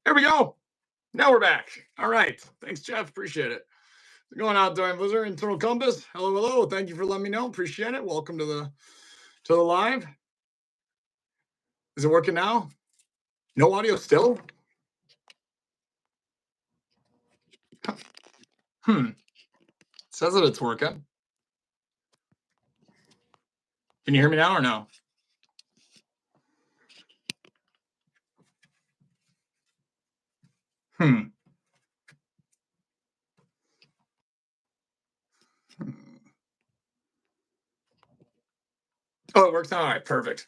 There we go. Now we're back. All right. Thanks, Jeff. Appreciate it. Going out there, Blizzard, Internal Compass. Hello, hello. Thank you for letting me know. Appreciate it. Welcome to the live. Is it working now? No audio still? It says that it's working. Can you hear me now or no? Oh, it works. All right, perfect.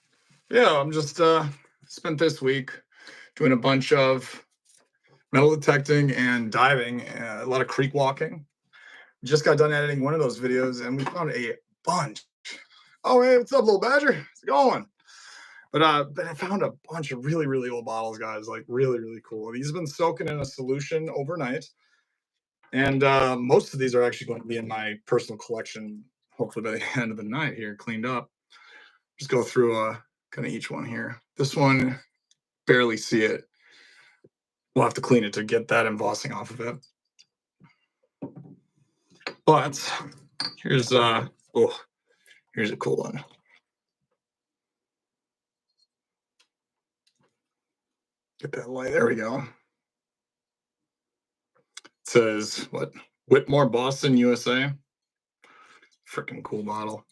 Yeah, I'm just spent this week doing a bunch of metal detecting and diving, a lot of creek walking. Just got done editing one of those videos, and we found a bunch. Oh, hey, what's up, little badger? How's it going? But I found a bunch of really, really old bottles, guys. Like really, really cool. These have been soaking in a solution overnight, and most of these are actually going to be in my personal collection. Hopefully by the end of the night here, cleaned up. Just go through kind of each one here. This one, barely see it. We'll have to clean it to get that embossing off of it. But here's here's a cool one. Get that light. There we go. It says what? Whitmore, Boston, USA. Freaking cool bottle.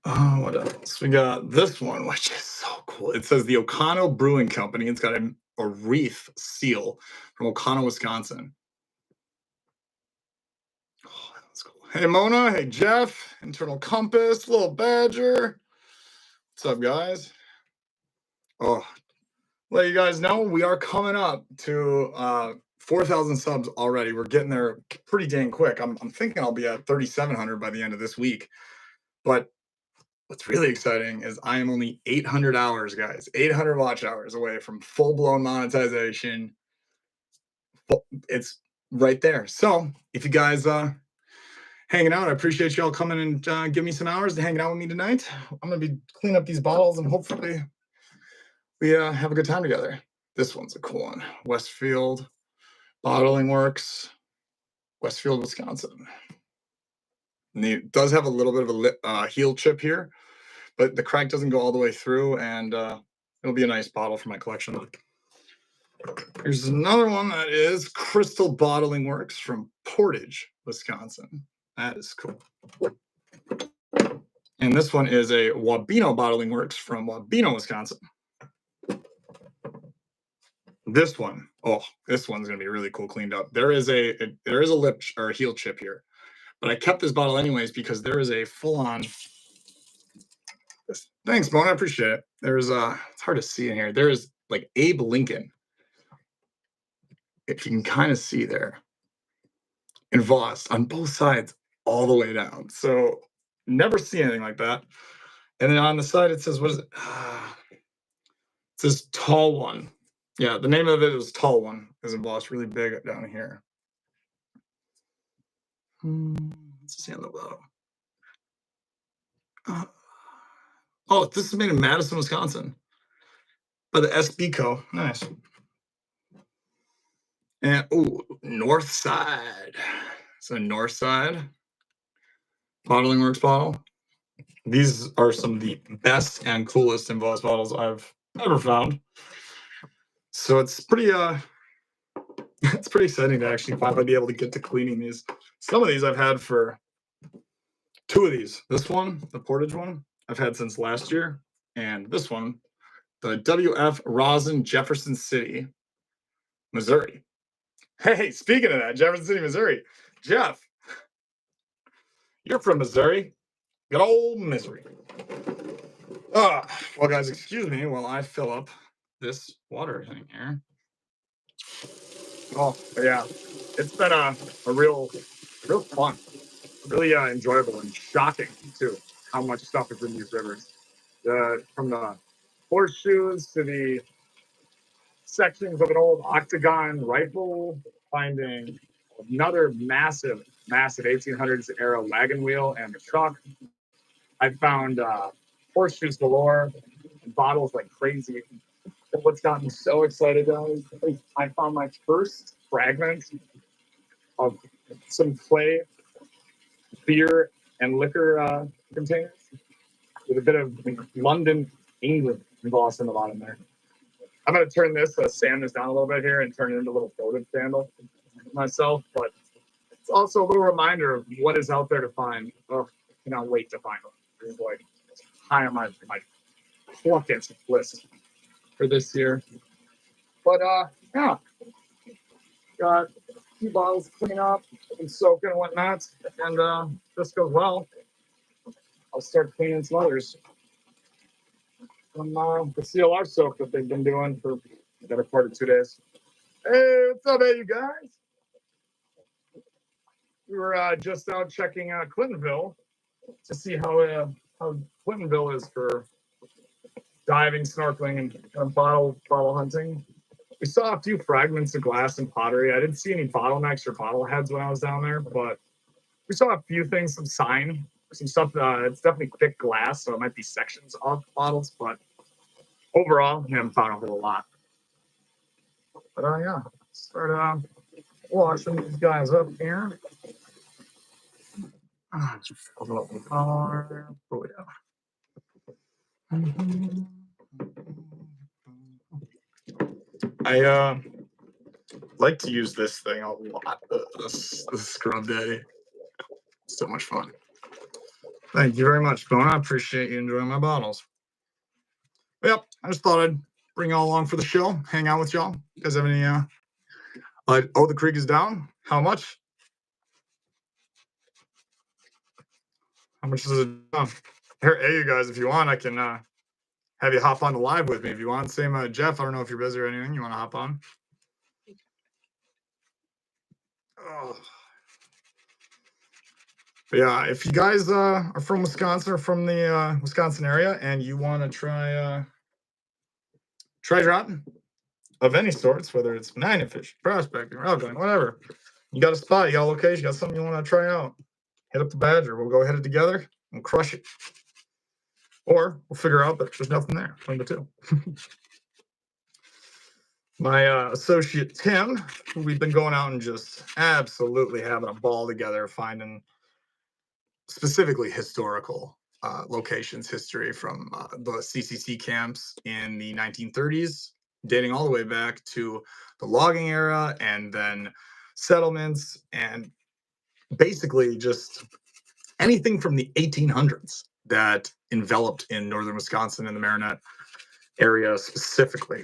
Oh, what else? We got this one, which is so cool. It says the O'Connell Brewing Company. It's got a wreath seal from O'Connell, Wisconsin. Oh, that's cool. Hey, Mona. Hey, Jeff. Internal Compass. Little Badger. What's up, guys? Oh, let you guys know we are coming up to 4,000 subs already. We're getting there pretty dang quick. I'm thinking I'll be at 3,700 by the end of this week. But what's really exciting is I am only 800 hours, guys, 800 watch hours away from full-blown monetization. It's right there. So if you guys hanging out, I appreciate you all coming and give me some hours to hang out with me tonight. I'm going to be cleaning up these bottles and hopefully we have a good time together. This one's a cool one. Westfield Bottling Works, Westfield, Wisconsin. And it does have a little bit of a heel chip here, but the crack doesn't go all the way through, and it'll be a nice bottle for my collection. Here's another one that is Crystal Bottling Works from Portage, Wisconsin. That is cool. And this one is a Wabeno Bottling Works from Wabeno, Wisconsin. This one, this one's gonna be really cool, cleaned up. There is a lip or a heel chip here, but I kept this bottle anyways because there is a full-on. Thanks, Mona. I appreciate it. There's it's hard to see in here. There is like Abe Lincoln, if you can kind of see there, embossed on both sides all the way down. So never see anything like that. And then on the side it says, what is it? It says Tall One. Yeah, the name of it is Tall One. Is embossed really big down here. Let's see on the bottom. Oh, this is made in Madison, Wisconsin, by the SB Co. Nice. And North Side. So North Side Bottling Works bottle. These are some of the best and coolest embossed bottles I've ever found. So it's pretty it's pretty exciting to actually finally be able to get to cleaning these. Some of these I've had for 2 of these. This one, the Portage one, I've had since last year, and this one, the WF Rosin, Jefferson City, Missouri. Hey, speaking of that, Jefferson City, Missouri, Jeff, you're from Missouri. Good old misery. Well, guys, excuse me while I fill up this water thing here. Oh, yeah, it's been a real fun, really enjoyable and shocking too. How much stuff is in these rivers, from the horseshoes to the sections of an old octagon rifle, finding another massive 1800s era wagon wheel and a truck. I found horseshoes galore, bottles like crazy. And what's got me so excited though is I found my first fragment of some clay beer and liquor containers with a bit of London, England embossed in the bottom there. I'm going to turn this, sand this down a little bit here and turn it into a little photo candle myself, but it's also a little reminder of what is out there to find. Oh, I cannot wait to find them. It's like high on my bucket list for this year. But yeah, got a few bottles clean up and soaking and whatnot, and this goes well. I'll start cleaning some others from the CLR soak that they've been doing for the better part of 2 days. Hey, what's up, hey, you guys? We were just out checking Clintonville to see how Clintonville is for diving, snorkeling, and bottle hunting. We saw a few fragments of glass and pottery. I didn't see any bottlenecks or bottle heads when I was down there, but we saw a few things, some sign, some stuff. It's definitely thick glass, so it might be sections of bottles, but overall, we haven't found a whole lot. But yeah, start washing these guys up here. Just open up the car. Oh yeah. I like to use this thing a lot. This scrub daddy. So much fun. Thank you very much, Bona. I appreciate you enjoying my bottles. Yep, I just thought I'd bring y'all along for the show, hang out with y'all. You guys have any oh, the creek is down? How much? How much is it down? Here, hey, you guys, if you want, I can have you hop on the live with me if you want. Same Jeff, I don't know if you're busy or anything. You want to hop on? Oh. But yeah, if you guys are from Wisconsin or from the Wisconsin area and you want to try dropping of any sorts, whether it's banana fish, prospecting, route going, whatever, you got a spot, you got a location, you got something you want to try out, hit up the Badger. We'll go ahead together and crush it. Or we'll figure out that there's nothing there between the two. My associate Tim, we've been going out and just absolutely having a ball together, finding specifically historical locations, history from the CCC camps in the 1930s, dating all the way back to the logging era, and then settlements, and basically just anything from the 1800s that enveloped in northern Wisconsin and the Marinette area specifically.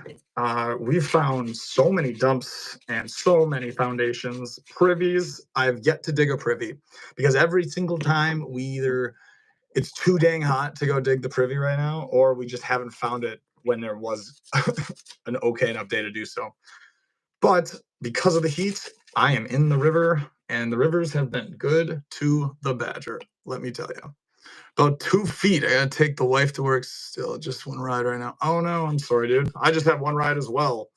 We've found so many dumps and so many foundations. Privies, I've yet to dig a privy because every single time we either it's too dang hot to go dig the privy right now, or we just haven't found it when there was an okay enough day to do so. But because of the heat, I am in the river, and the rivers have been good to the Badger, let me tell you. About 2 feet. I gotta take the wife to work still. Just one ride right now. Oh no, I'm sorry, dude. I just have one ride as well.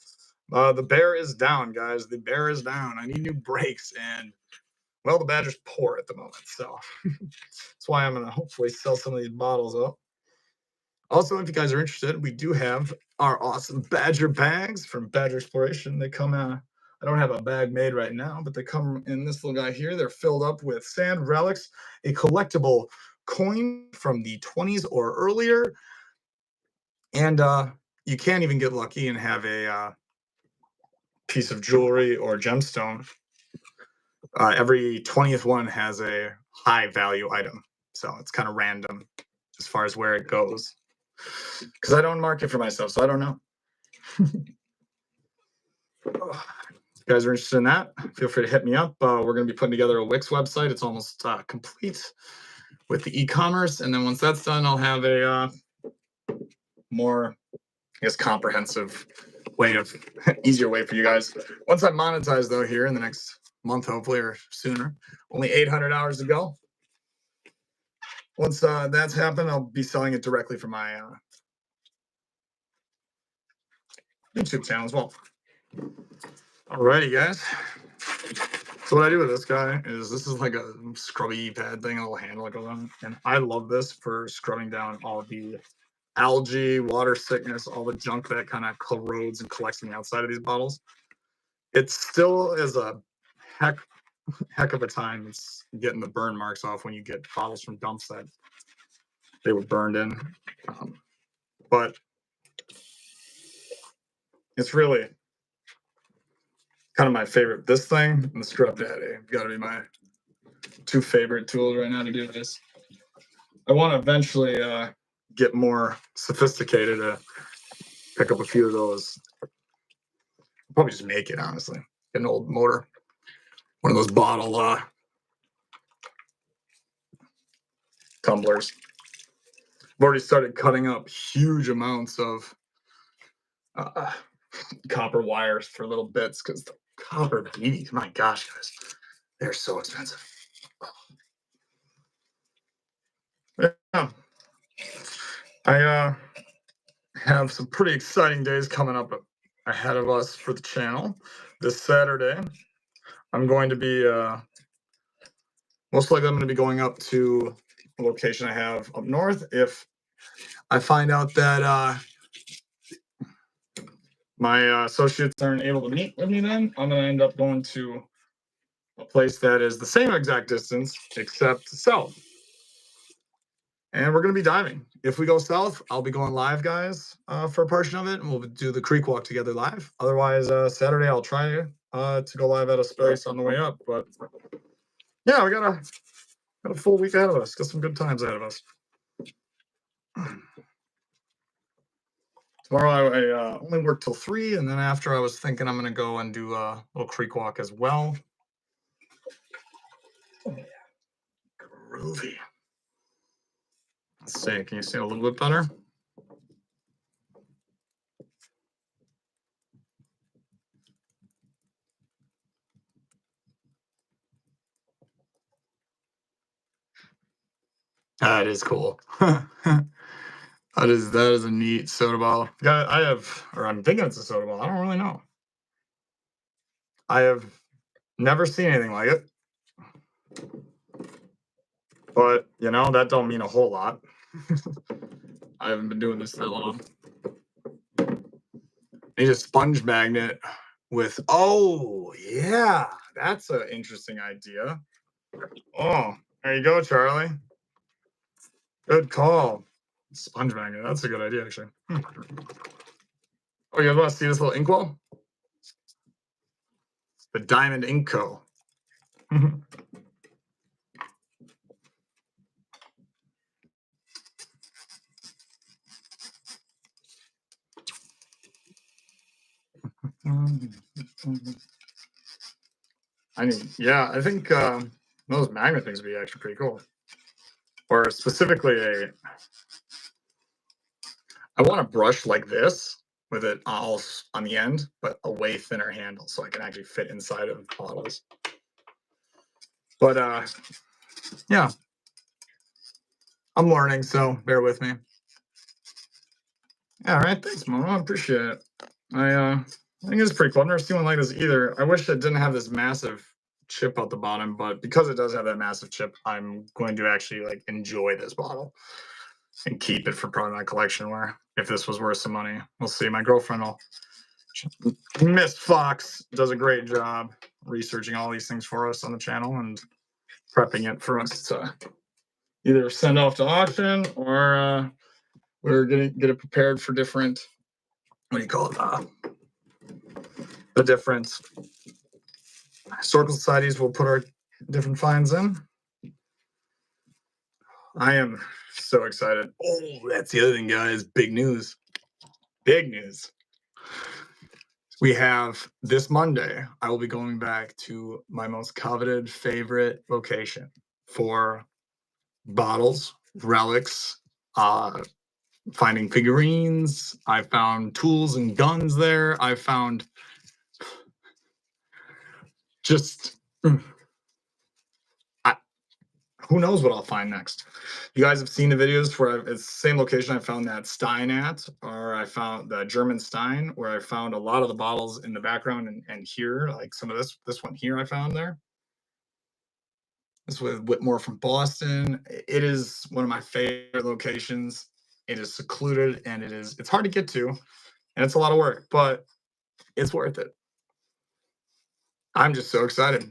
The bear is down, guys. The bear is down. I need new brakes, and well, the Badger's poor at the moment, so that's why I'm gonna hopefully sell some of these bottles up. Also, if you guys are interested, we do have our awesome Badger bags from Badger Exploration. They come out. I don't have a bag made right now, but they come in this little guy here. They're filled up with sand relics, a collectible coin from the 20s or earlier, and you can't even get lucky and have a piece of jewelry or gemstone. Every 20th one has a high value item, so it's kind of random as far as where it goes, because I don't market for myself, so I don't know. If you guys are interested in that, feel free to hit me up. We're going to be putting together a Wix website. It's almost complete with the e-commerce, and then once that's done, I'll have a more, I guess, comprehensive way of easier way for you guys. Once I'm monetized though, here in the next month, hopefully, or sooner, only 800 hours to go. Once that's happened, I'll be selling it directly from my YouTube channel as well. Alrighty, guys. So what I do with this guy is this is like a scrubby pad thing, a little handle that goes on, and I love this for scrubbing down all the algae, water sickness, all the junk that kind of corrodes and collects on the outside of these bottles. It still is a heck of a time. It's getting the burn marks off when you get bottles from dumps that they were burned in. But it's really kind of my favorite. This thing and the Scrub Daddy got to be my two favorite tools right now to do this. I want to eventually get more sophisticated to pick up a few of those. I'll probably just make it, honestly. Get an old motor. One of those bottle tumblers. I've already started cutting up huge amounts of copper wires for little bits because the copper beads, my gosh, guys, they're so expensive. Yeah. I have some pretty exciting days coming up ahead of us for the channel. This Saturday, I'm going to be most likely I'm going to be going up to a location I have up north. If I find out that my associates aren't able to meet with me, then I'm going to end up going to a place that is the same exact distance except south. And we're going to be diving. If we go south, I'll be going live, guys, for a portion of it, and we'll do the creek walk together live. Otherwise, Saturday I'll try to go live at a space on the way up. But yeah, we got a full week ahead of us. Got some good times ahead of us. Tomorrow I only work till 3, and then after I was thinking I'm going to go and do a little creek walk as well. Oh, yeah. Groovy. Let's see. Can you see a little bit better? That is cool. That is a neat soda bottle. Yeah, I'm thinking it's a soda bottle. I don't really know. I have never seen anything like it. But, that don't mean a whole lot. I haven't been doing this that long. Need a sponge magnet with, oh, yeah, that's an interesting idea. Oh, there you go, Charlie. Good call. Sponge magnet, that's a good idea, actually. Oh, you guys want to see this little inkwell? The Diamond Ink Co. I think those magnet things would be actually pretty cool. Or specifically I want a brush like this with it all on the end, but a way thinner handle so I can actually fit inside of bottles. But yeah, I'm learning, so bear with me. Yeah, all right, thanks, Mom. I appreciate it. I think it's pretty cool. I've never seen one like this either. I wish it didn't have this massive chip out the bottom, but because it does have that massive chip, I'm going to actually enjoy this bottle and keep it for probably my collection. Where if this was worth some money, we'll see. My girlfriend Miss Fox does a great job researching all these things for us on the channel and prepping it for us to either send off to auction or we're gonna get it prepared for different, what do you call it, the different historical societies will put our different finds in. I am so excited. Oh, that's the other thing, guys. Big news. Big news. We have this Monday, I will be going back to my most coveted favorite location for bottles, relics, finding figurines. I found tools and guns there. I found just who knows what I'll find next. You guys have seen the videos where it's the same location I found that Stein at, or I found the German Stein, where I found a lot of the bottles in the background and here, like some of this one here I found there. This with Whitmore from Boston. It is one of my favorite locations. It is secluded and it's hard to get to, and it's a lot of work, but it's worth it. I'm just so excited,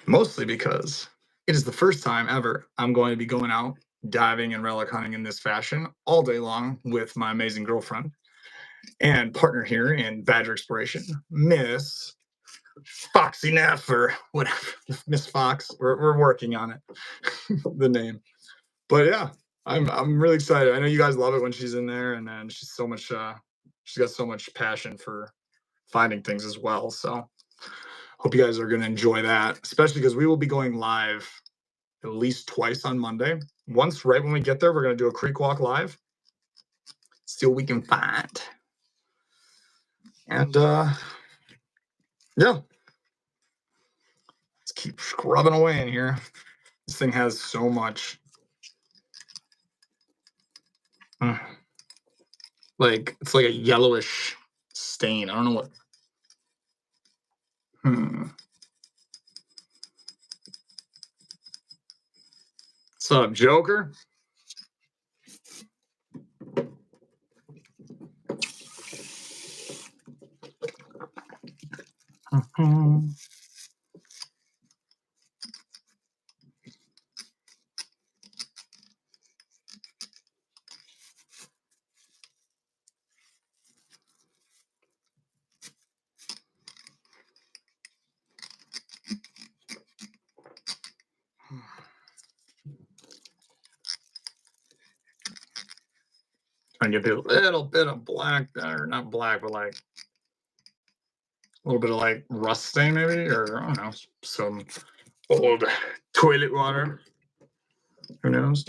mostly because it is the first time ever I'm going to be going out diving and relic hunting in this fashion all day long with my amazing girlfriend and partner here in Badger Exploration, Miss Foxy Neff or whatever, Miss Fox. We're working on it, the name. But yeah, I'm really excited. I know you guys love it when she's in there, and then she's so much. She's got so much passion for finding things as well. So hope you guys are going to enjoy that, especially because we will be going live at least twice on Monday. Once right when we get there, we're going to do a creek walk live, see what we can find. And yeah, let's keep scrubbing away in here. This thing has so much. Like it's like a yellowish stain. I don't know what. What's up, Joker? Trying to get a little bit of black there, not black, but like a little bit of like rust stain, maybe, or I don't know, some old toilet water. Who knows?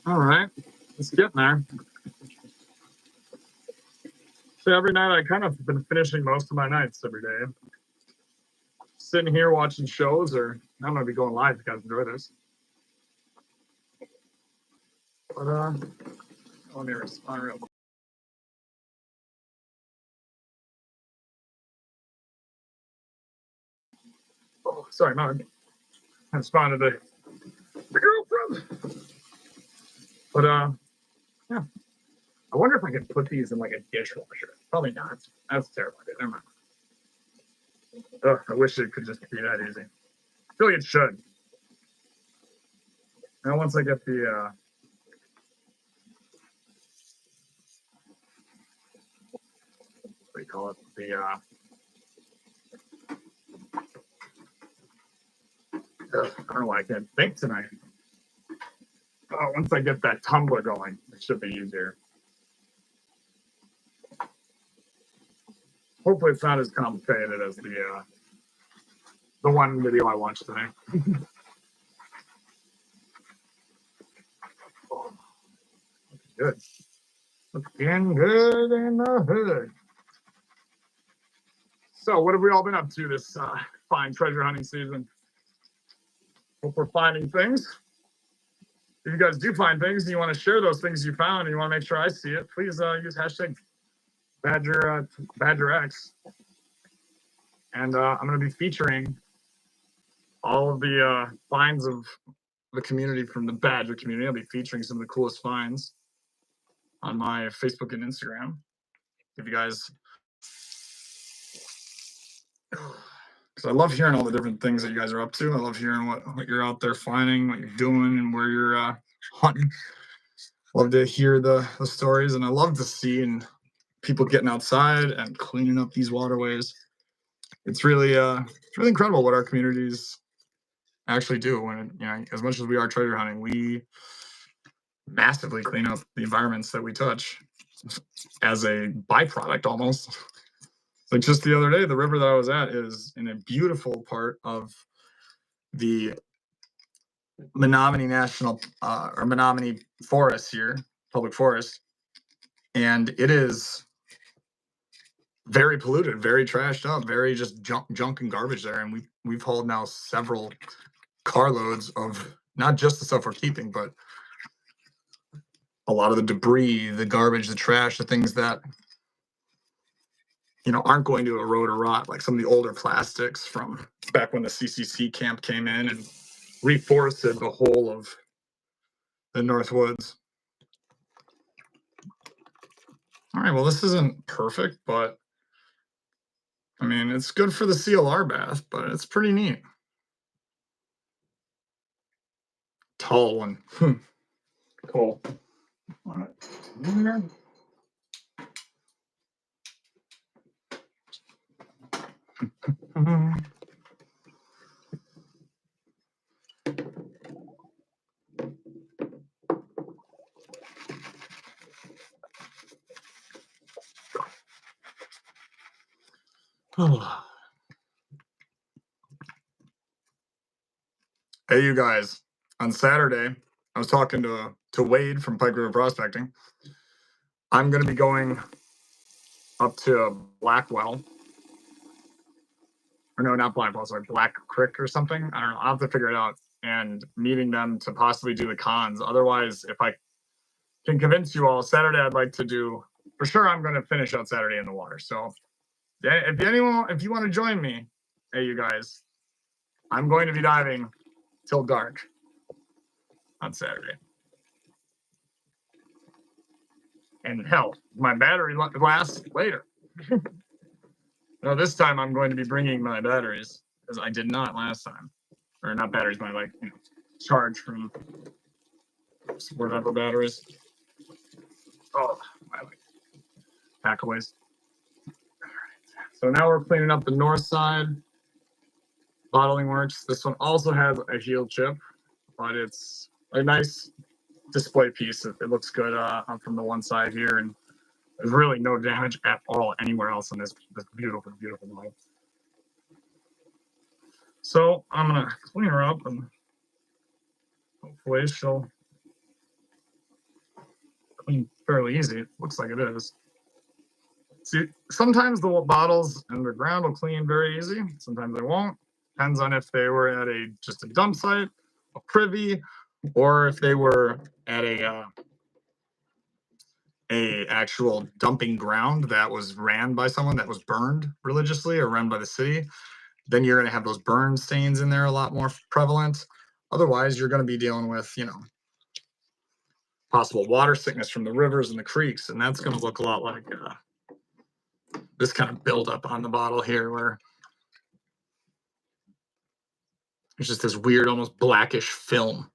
All right, it's getting there. So every night I kind of been finishing most of my nights every day. Sitting here watching shows, or I'm gonna be going live if you guys enjoy this. But let me respond real quick. Oh, sorry, no, I responded to the girlfriend. But yeah. I wonder if I can put these in like a dishwasher. Probably not. That's terrible. Never mind. Ugh, I wish it could just be that easy. I feel like it should. Now once I get the what do you call it? The I don't know why I can't think tonight. Once I get that tumbler going, it should be easier. Hopefully it's not as complicated as the one video I watched today. Oh, good. Looking good in the hood. So what have we all been up to this fine treasure hunting season? Hope we're finding things. If you guys do find things and you want to share those things you found and you want to make sure I see it, please use hashtag BadgerX. And I'm going to be featuring all of the finds of the community from the Badger community. I'll be featuring some of the coolest finds on my Facebook and Instagram. If you guys, because I love hearing all the different things that you guys are up to. I love hearing what you're out there finding, what you're doing, and where you're hunting. Love to hear the stories, and I love to see and people getting outside and cleaning up these waterways. It's really incredible what our communities actually do. When as much as we are treasure hunting, we massively clean up the environments that we touch as a byproduct almost. Like just the other day, the river that I was at is in a beautiful part of the Menominee National or Menominee Forest here, public forest, and it is very polluted, very trashed up, very just junk and garbage there. And we've hauled now several carloads of not just the stuff we're keeping, but a lot of the debris, the garbage, the trash, the things that aren't going to erode or rot like some of the older plastics from back when the CCC camp came in and reforested the whole of the North Woods. All right, well, this isn't perfect, but I mean, it's good for the CLR bath, but it's pretty neat. Tall one. Cool. All right. Hey, you guys. On Saturday, I was talking to Wade from Pike River Prospecting. I'm going to be going up to Blackwell. Or no, not Blackwell, sorry, Black Creek or something. I don't know. I'll have to figure it out. And meeting them to possibly do the cons. Otherwise, if I can convince you all, Saturday I'd like to do, for sure I'm going to finish out Saturday in the water. So yeah, if you want to join me, hey, you guys, I'm going to be diving till dark on Saturday. And hell, my battery lasts later. No, this time I'm going to be bringing my batteries, because I did not last time. Or not batteries, my charge from whatever batteries. Oh, my packaways. All right. So now we're cleaning up the north side. Bottling works. This one also has a heel chip, but it's a nice display piece. It looks good from the one side here, and there's really no damage at all anywhere else on this beautiful, beautiful model. So I'm gonna clean her up, and hopefully she'll clean fairly easy. It looks like it is. See, sometimes the bottles underground will clean very easy. Sometimes they won't. Depends on if they were at just a dump site, a privy, or if they were at a actual dumping ground that was ran by someone that was burned religiously or run by the city. Then you're going to have those burn stains in there a lot more prevalent. Otherwise, you're going to be dealing with, possible water sickness from the rivers and the creeks, and that's going to look a lot like this kind of buildup on the bottle here, where there's just this weird, almost blackish film.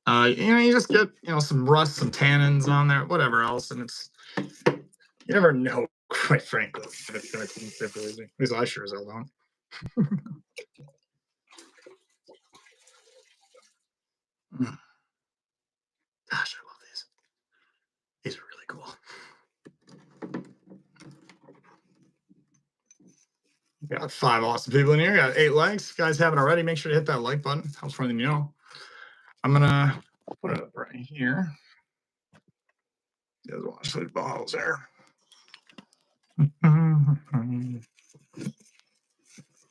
You just get, some rust, some tannins on there, whatever else, and you never know, quite frankly, if it's going to clean super easy. At least I sure as hell don't. Gosh, I love these. These are really cool. Got 5 awesome people in here. Got 8 likes. If you guys haven't already, make sure to hit that like button. Helps more than you know. I'm gonna put it up right here. You guys watch these bottles there.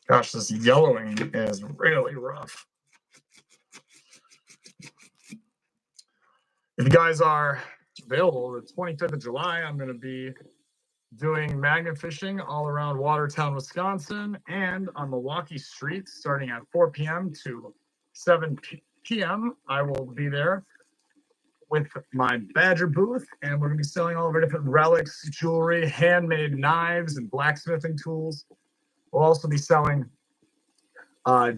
Gosh, this yellowing is really rough. If you guys are available, the 25th of July, I'm going to be doing magnet fishing all around Watertown, Wisconsin, and on Milwaukee Street, starting at 4 p.m. to 7 p.m. I will be there with my Badger booth, and we're going to be selling all of our different relics, jewelry, handmade knives, and blacksmithing tools. We'll also be selling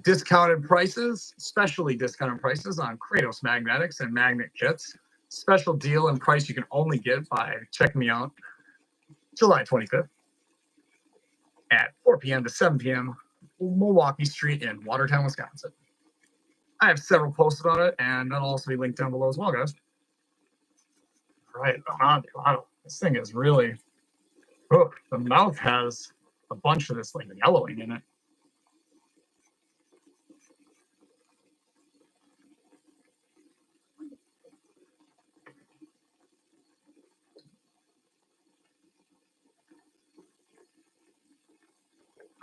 discounted prices, specially discounted prices on Kratos magnetics and magnet kits. Special deal and price you can only get by checking me out July 25th at 4 p.m. to 7 p.m. Milwaukee Street in Watertown, Wisconsin. I have several posts about it, and that'll also be linked down below as well, guys. Right on the bottle. This thing is really, the mouth has a bunch of this yellowing in it.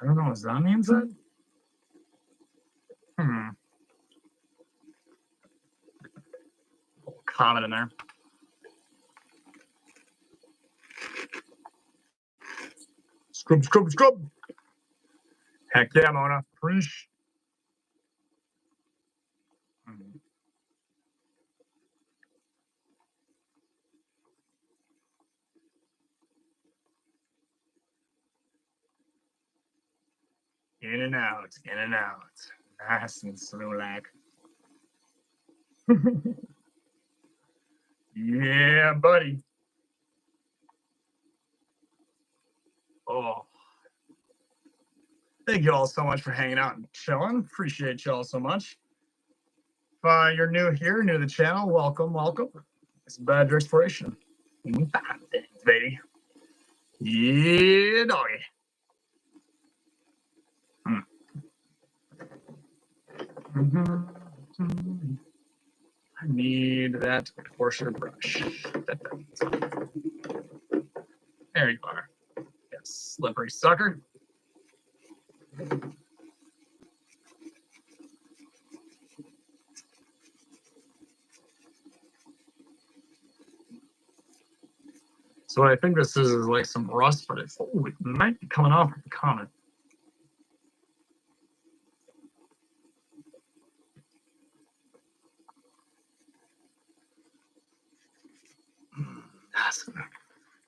I don't know what that means. Comment in there. Scrub. Heck yeah, Mona. Preach. In and out. Nice and slow like. Yeah, buddy. Oh. Thank you all so much for hanging out and chilling. Appreciate you all so much. If you're new here, new to the channel, welcome. It's Badger Exploration. Baby. Yeah, doggy. I need that coarser brush. There you are. Yes, slippery sucker. So I think this is like some rust, but it might be coming off with the comet.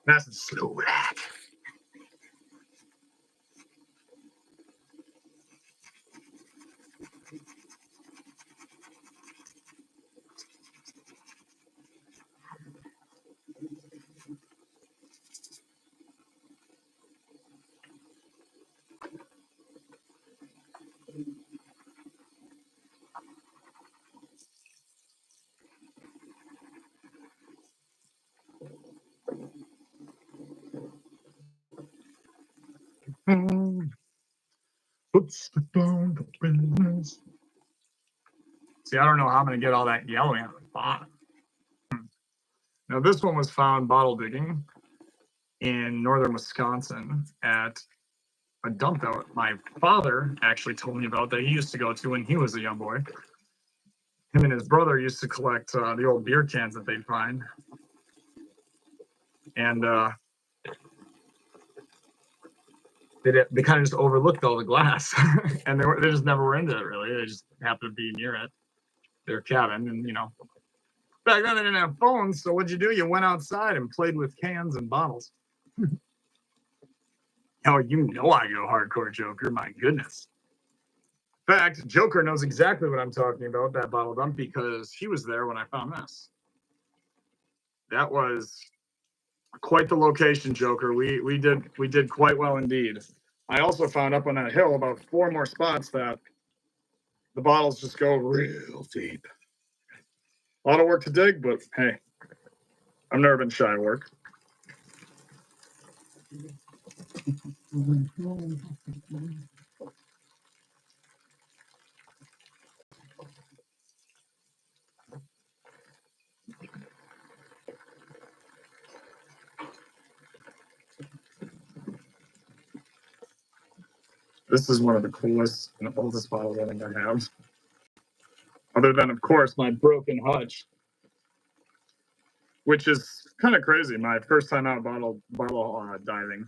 Nice and slow. See, I don't know how I'm going to get all that yellow out of the bottom. Now, this one was found bottle digging in northern Wisconsin at a dump that my father actually told me about that he used to go to when he was a young boy. Him and his brother used to collect the old beer cans that they'd find. And they kind of just overlooked all the glass. And they just never were into it, really. They just happened to be near it, their cabin. And, back then they didn't have phones. So what'd you do? You went outside and played with cans and bottles. Oh, I go hardcore, Joker. My goodness. In fact, Joker knows exactly what I'm talking about, that bottle dump, because he was there when I found this. That was quite the location, Joker. We did quite well indeed. I also found up on that hill about 4 more spots that the bottles just go real deep. A lot of work to dig, but hey, I've never been shy of work. This is one of the coolest and oldest bottles I think I have. Other than, of course, my broken hutch, which is kind of crazy. My first time out bottle diving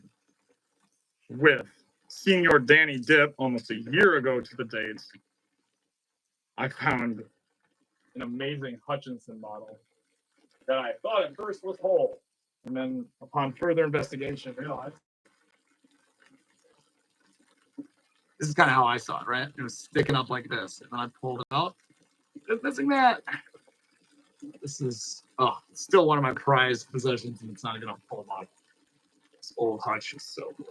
with Senior Danny Dip almost a year ago to the date. I found an amazing Hutchinson bottle that I thought at first was whole, and then upon further investigation, realized this is kind of how I saw it. Right, it was sticking up like this, and then I pulled it out. It's missing that. This is still one of my prized possessions, and it's not even a full bottle. This old Hutch is so cool.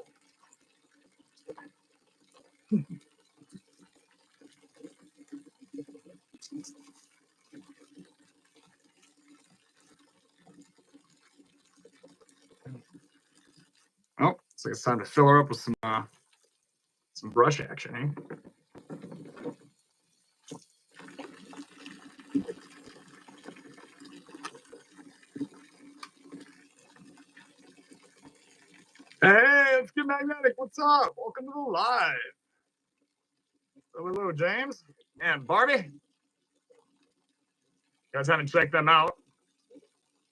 Oh, looks like it's time to fill her up with some brush action, eh? Hey, let's get magnetic. What's up? Welcome to the live. Hello, James and Barbie. You guys haven't checked them out,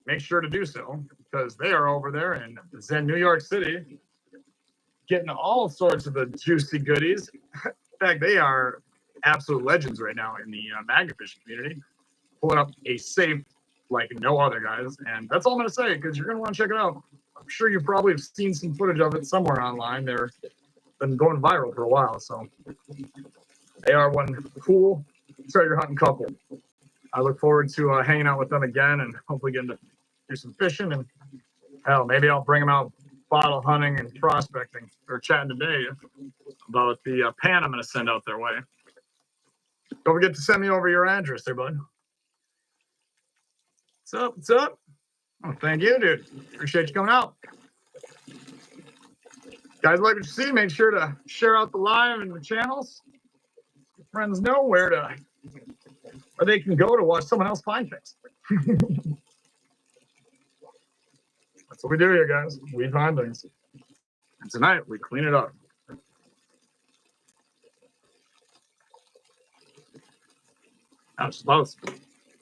make sure to do so, because they are over there in Zen, New York City, getting all sorts of the juicy goodies. In fact, they are absolute legends right now in the magnet fishing community. Pulling up a safe like no other, guys. And that's all I'm going to say because you're going to want to check it out. I'm sure you probably have seen some footage of it somewhere online. They're been going viral for a while. So they are one cool treasure hunting couple. I look forward to hanging out with them again and hopefully getting to do some fishing. And hell, maybe I'll bring them out bottle hunting and prospecting. Or chatting today about the pan I'm going to send out their way. Don't forget to send me over your address there, bud. What's up? What's up? Oh, thank you, dude. Appreciate you coming out. Guys, like what you see, make sure to share out the live and the channels. Your friends know where they can go to watch someone else find things. That's what we do here, guys. We find things. And tonight we clean it up. I was supposed to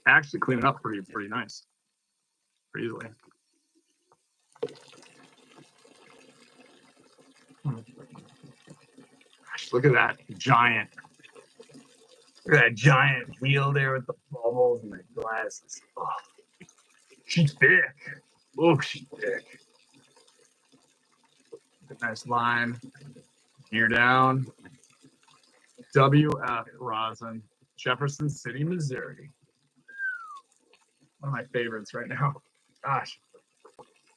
actually clean it up pretty nice. Pretty easily. Gosh, look at that giant. Look at that giant wheel there with the bubbles and the glasses. Oh, she's thick. Oh, she's thick. Nice line. Here down. WF Rosin, Jefferson City, Missouri. One of my favorites right now. Gosh.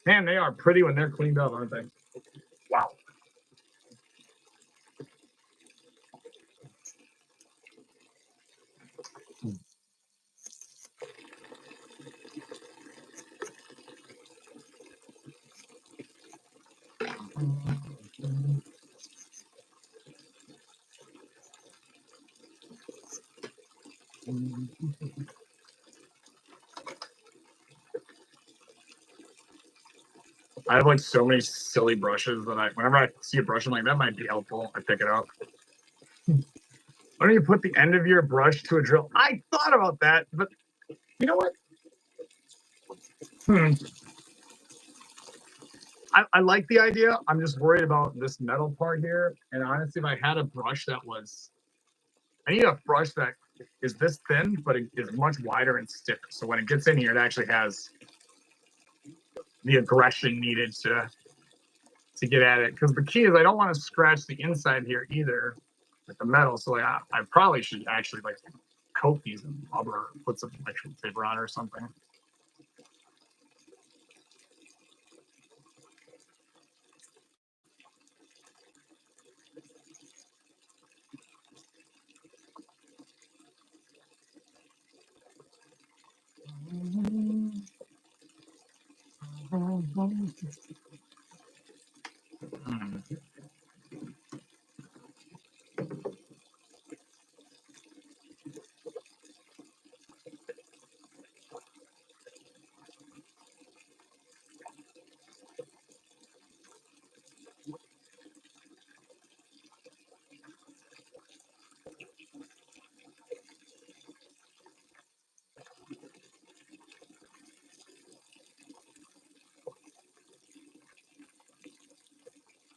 Man, they are pretty when they're cleaned up, aren't they? Wow. I have like so many silly brushes that whenever I see a brush, I'm like, that might be helpful. I pick it up. Why don't you put the end of your brush to a drill? I thought about that, but you know what? I like the idea. I'm just worried about this metal part here. And honestly, if I had a brush that was, I need a brush that is this thin, but it is much wider and stiffer. So when it gets in here, it actually has the aggression needed to get at it. Because the key is I don't want to scratch the inside here either with the metal. So like I probably should actually like coat these in rubber, put some electrical paper on or something.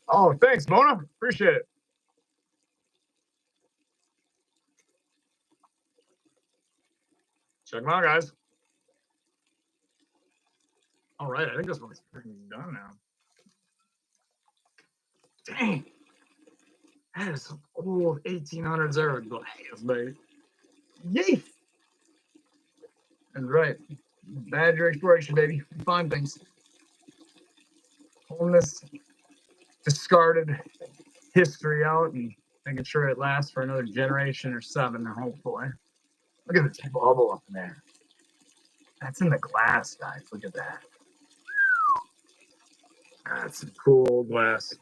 Oh, thanks, Mona. Appreciate it. Check them out, guys. All right, I think this one's pretty done now. Dang. That is some old 1800s era glass, baby. Yay! That's right. Badger exploration, baby. Find things. Pulling this discarded history out and making sure it lasts for another generation or 7, hopefully. Look at this bubble up in there. That's in the glass, guys. Look at that. That's some cool glass.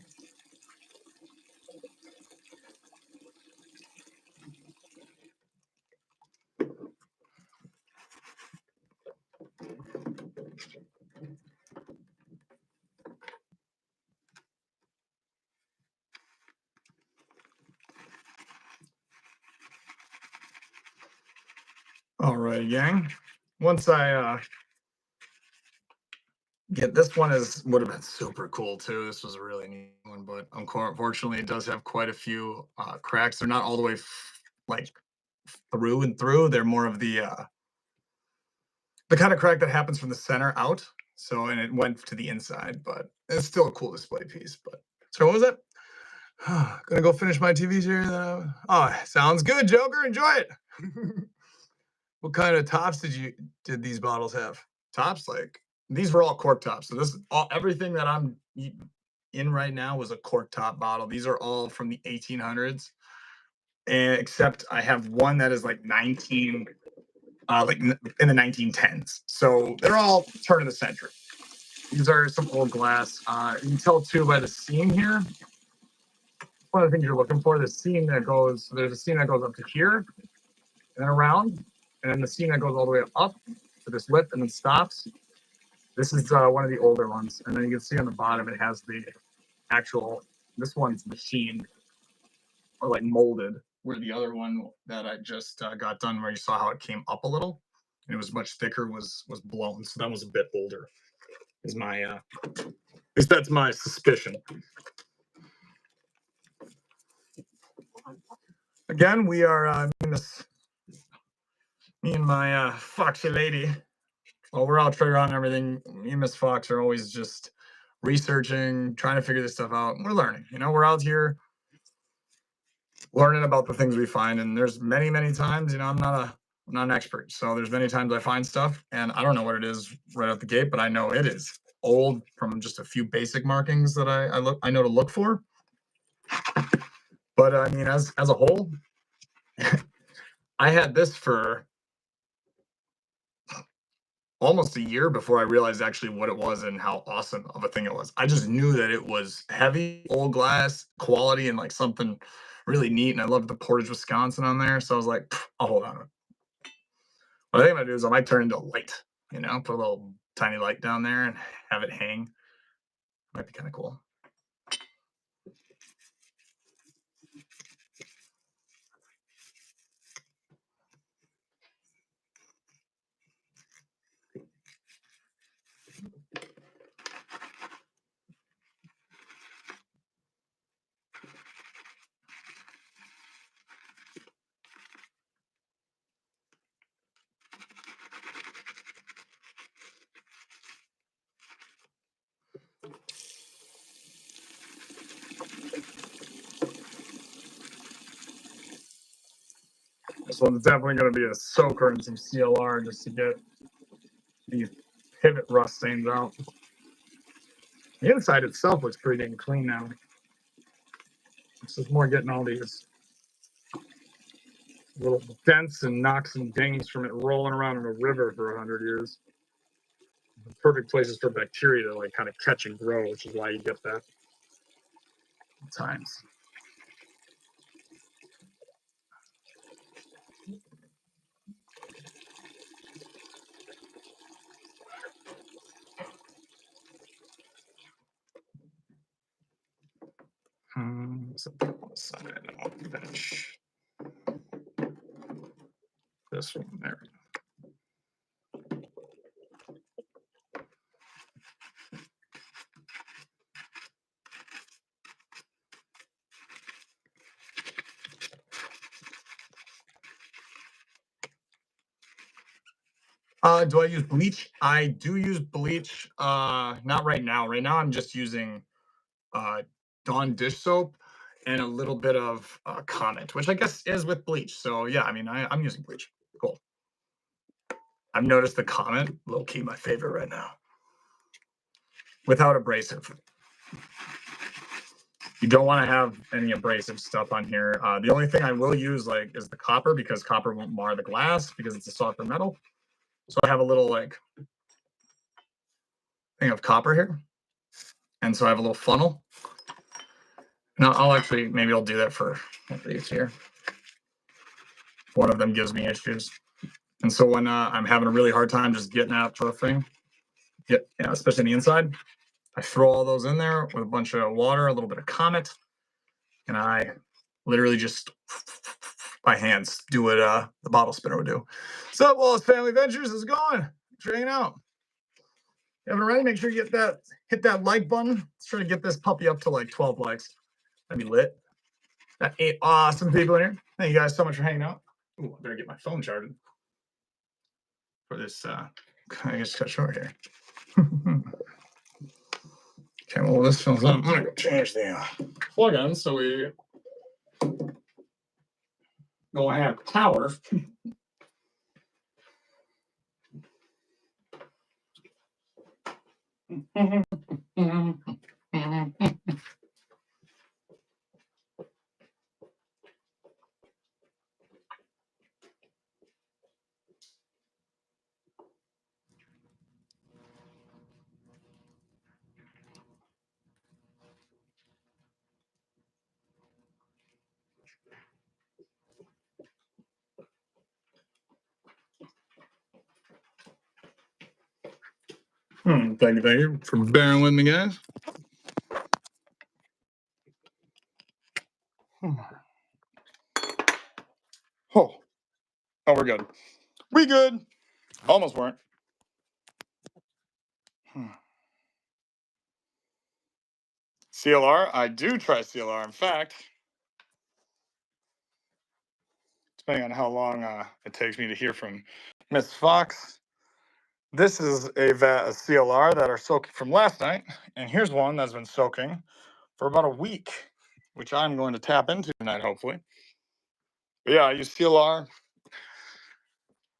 All right, gang. Once I Yeah, this one would have been super cool too. This was a really neat one, but unfortunately, it does have quite a few cracks. They're not all the way like through and through. They're more of the kind of crack that happens from the center out. So, and it went to the inside, but it's still a cool display piece. But so, what was that? Gonna go finish my TV series. Oh, sounds good, Joker. Enjoy it. What kind of tops did these bottles have? Tops like these were all cork tops. So this all everything that I'm in right now was a cork top bottle. These are all from the 1800s, and except I have one that is like 19, in the 1910s. So they're all turn of the century. These are some old glass. You can tell too by the seam here. One of the things you're looking for, the seam that goes, there's a seam that goes up to here and then around, and then the seam that goes all the way up to this lip and then stops. This is one of the older ones. And then you can see on the bottom, it has the actual, this one's machined or like molded, where the other one that I just got done, where you saw how it came up a little, and it was much thicker, was blown. So that was a bit older. Is my at least that's my suspicion. Again, we are me and my foxy lady. Well, we're out figuring out everything. Me and Miss Fox are always just researching, trying to figure this stuff out. We're learning. We're out here learning about the things we find, and there's many times. I'm not an expert, so there's many times I find stuff and I don't know what it is right out the gate, but I know it is old from just a few basic markings that I know to look for. But I mean, as a whole, I had this for almost a year before I realized actually what it was and how awesome of a thing it was. I just knew that it was heavy, old glass, quality, and like something really neat. And I loved the Portage, Wisconsin on there. So I was like, I'll hold on to it. What I think I'm gonna do is I might turn into a light, put a little tiny light down there and have it hang. Might be kind of cool. This one's definitely going to be a soaker and some CLR just to get these pivot rust stains out. The inside itself looks pretty dang clean now. It's just more getting all these little dents and knocks and dings from it rolling around in a river for 100 years. Perfect places for bacteria to like kind of catch and grow, which is why you get that at times. So side, I'll finish this one there. Do I use bleach? I do use bleach. Not right now. Right now, I'm just using uh, Dawn dish soap and a little bit of Comet, which I guess is with bleach. So yeah, I mean, I'm using bleach. Cool. I've noticed the Comet, low key, my favorite right now, without abrasive. You don't want to have any abrasive stuff on here. The only thing I will use is the copper, because copper won't mar the glass because it's a softer metal. So I have a little thing of copper here, and so I have a little funnel. Now I'll actually maybe I'll do that for these here. One of them gives me issues, and so when I'm having a really hard time just getting out to a thing, especially on the inside, I throw all those in there with a bunch of water, a little bit of Comet, and I literally just by hands do what the bottle spinner would do. So, Wallace Family Ventures is going. Thanks for hanging out. you haven't already, make sure you hit that like button. Let's try to get this puppy up to like 12 likes. That'd be lit. Got 8 awesome people in here. Thank you guys so much for hanging out. Ooh, I better get my phone charged for this. I guess cut short here. Okay, well, this fills up. I'm gonna go change the plug-in so we don't have power. Thank you for bearing with me, guys. Oh, we're good. We good. Almost weren't. CLR, I do try CLR. In fact, depending on how long it takes me to hear from Miss Fox, this is a CLR that are soaking from last night, and here's one that's been soaking for about a week, which I'm going to tap into tonight, hopefully. But yeah, I use CLR.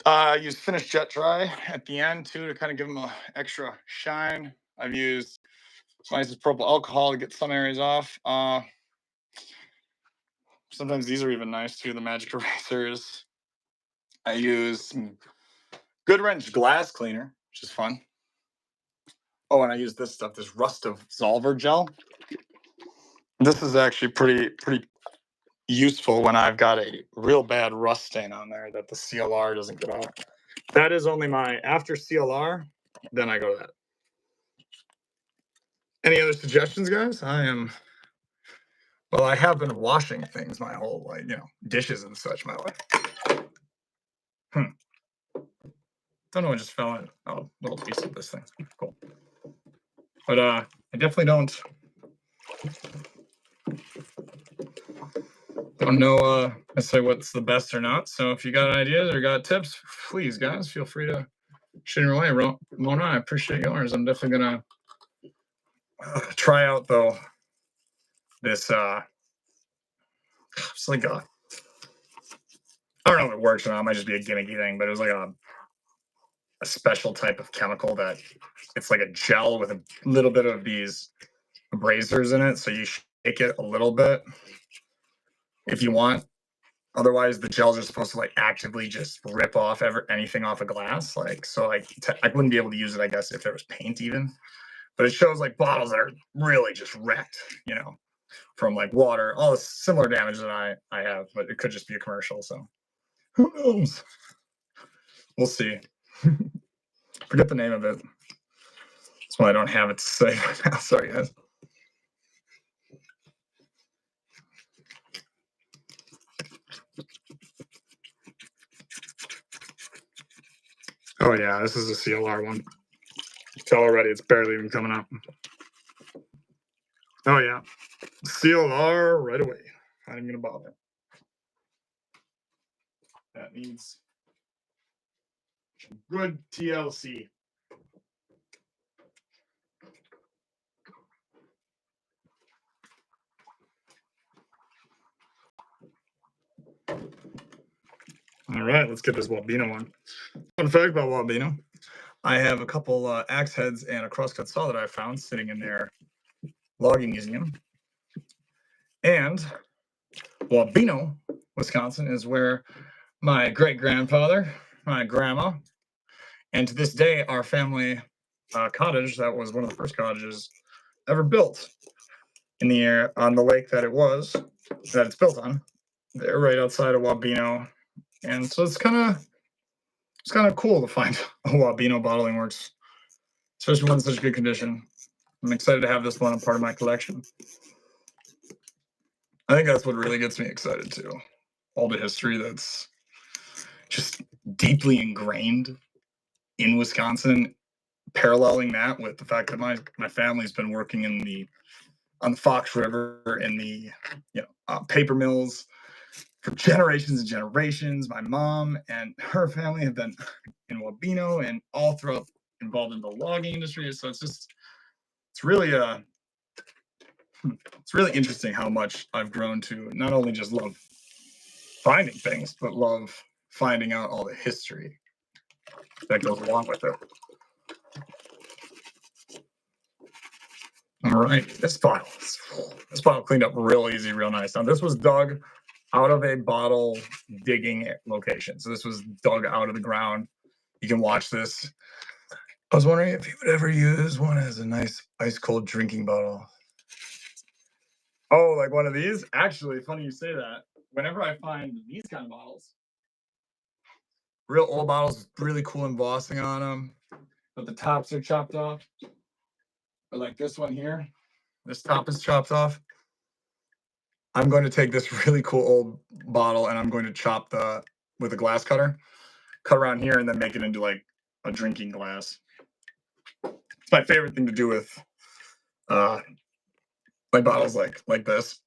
I use finished jet dry at the end too to kind of give them an extra shine. I've used nice purple alcohol to get some areas off. Sometimes these are even nice too, the magic erasers. I use some Good Wrench glass cleaner, which is fun. Oh, and I use this stuff, this rust absolver gel. This is actually pretty useful when I've got a real bad rust stain on there that the CLR doesn't get off. That is only my after CLR, then I go to that. Any other suggestions, guys? Well, I have been washing things my whole, like, dishes and such my life. Don't know what just fell in. Oh, little piece of this thing. Cool. But I definitely don't know necessarily what's the best or not. So if you got ideas or got tips, please, guys, feel free to shoot your way. Mona, I appreciate yours. I'm definitely gonna try out though this. It's like I don't know if it works or not. It might just be a gimmicky thing, but it was like a special type of chemical that it's like a gel with a little bit of these abrasors in it. So you shake it a little bit if you want. Otherwise, the gels are supposed to like actively just rip off anything off a glass. Like, so I wouldn't be able to use it, I guess, if there was paint even. But it shows like bottles that are really just wrecked, from like water, all the similar damage that I have. But it could just be a commercial. So who knows? We'll see. Forget the name of it. That's why I don't have it to say right now. Sorry, guys. Oh yeah, this is a CLR one. You can tell already it's barely even coming up. Oh yeah, CLR right away. Not even gonna bother. That needs good TLC. All right, let's get this Wabino one. Fun fact about Wabino: I have a couple axe heads and a crosscut saw that I found sitting in their logging museum. And Wabino, Wisconsin, is where my great-grandfather, my grandma, and to this day, our family cottage, that was one of the first cottages ever built in the air on the lake that it's built on. They're right outside of Wabino. And so it's kind of cool to find a Wabino bottling works, especially when it's in such good condition. I'm excited to have this one a part of my collection. I think that's what really gets me excited too. All the history that's just deeply ingrained in Wisconsin paralleling that with the fact that my family's been working on the Fox River in the paper mills for generations and generations. My mom and her family have been in Wabino and all throughout involved in the logging industry. So it's really it's really interesting how much I've grown to not only just love finding things, but love finding out all the history that goes along with it. All right, this bottle cleaned up real easy, real nice. Now this was dug out of a bottle digging location. So this was dug out of the ground. You can watch this. I was wondering if you would ever use one as a nice ice cold drinking bottle. Oh, like one of these? Actually, funny you say that. Whenever I find these kind of bottles, real old bottles, really cool embossing on them, but the tops are chopped off. But like this one here, this top is chopped off. I'm going to take this really cool old bottle and I'm going to chop with a glass cutter, cut around here, and then make it into like a drinking glass. It's my favorite thing to do with my bottles like this.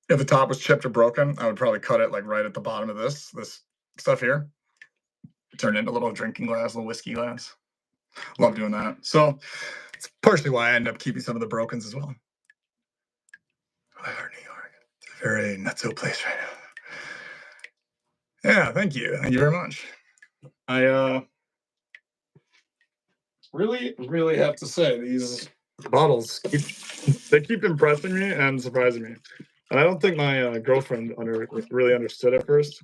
If the top was chipped or broken, I would probably cut it like right at the bottom of this stuff here. Turn it into a little drinking glass, a little whiskey glass. Love doing that. So it's partially why I end up keeping some of the brokens as well. New York. It's a very not so place right now. Yeah, thank you. Thank you very much. I really have to say these bottles keep impressing me and surprising me. And I don't think my girlfriend really understood at first.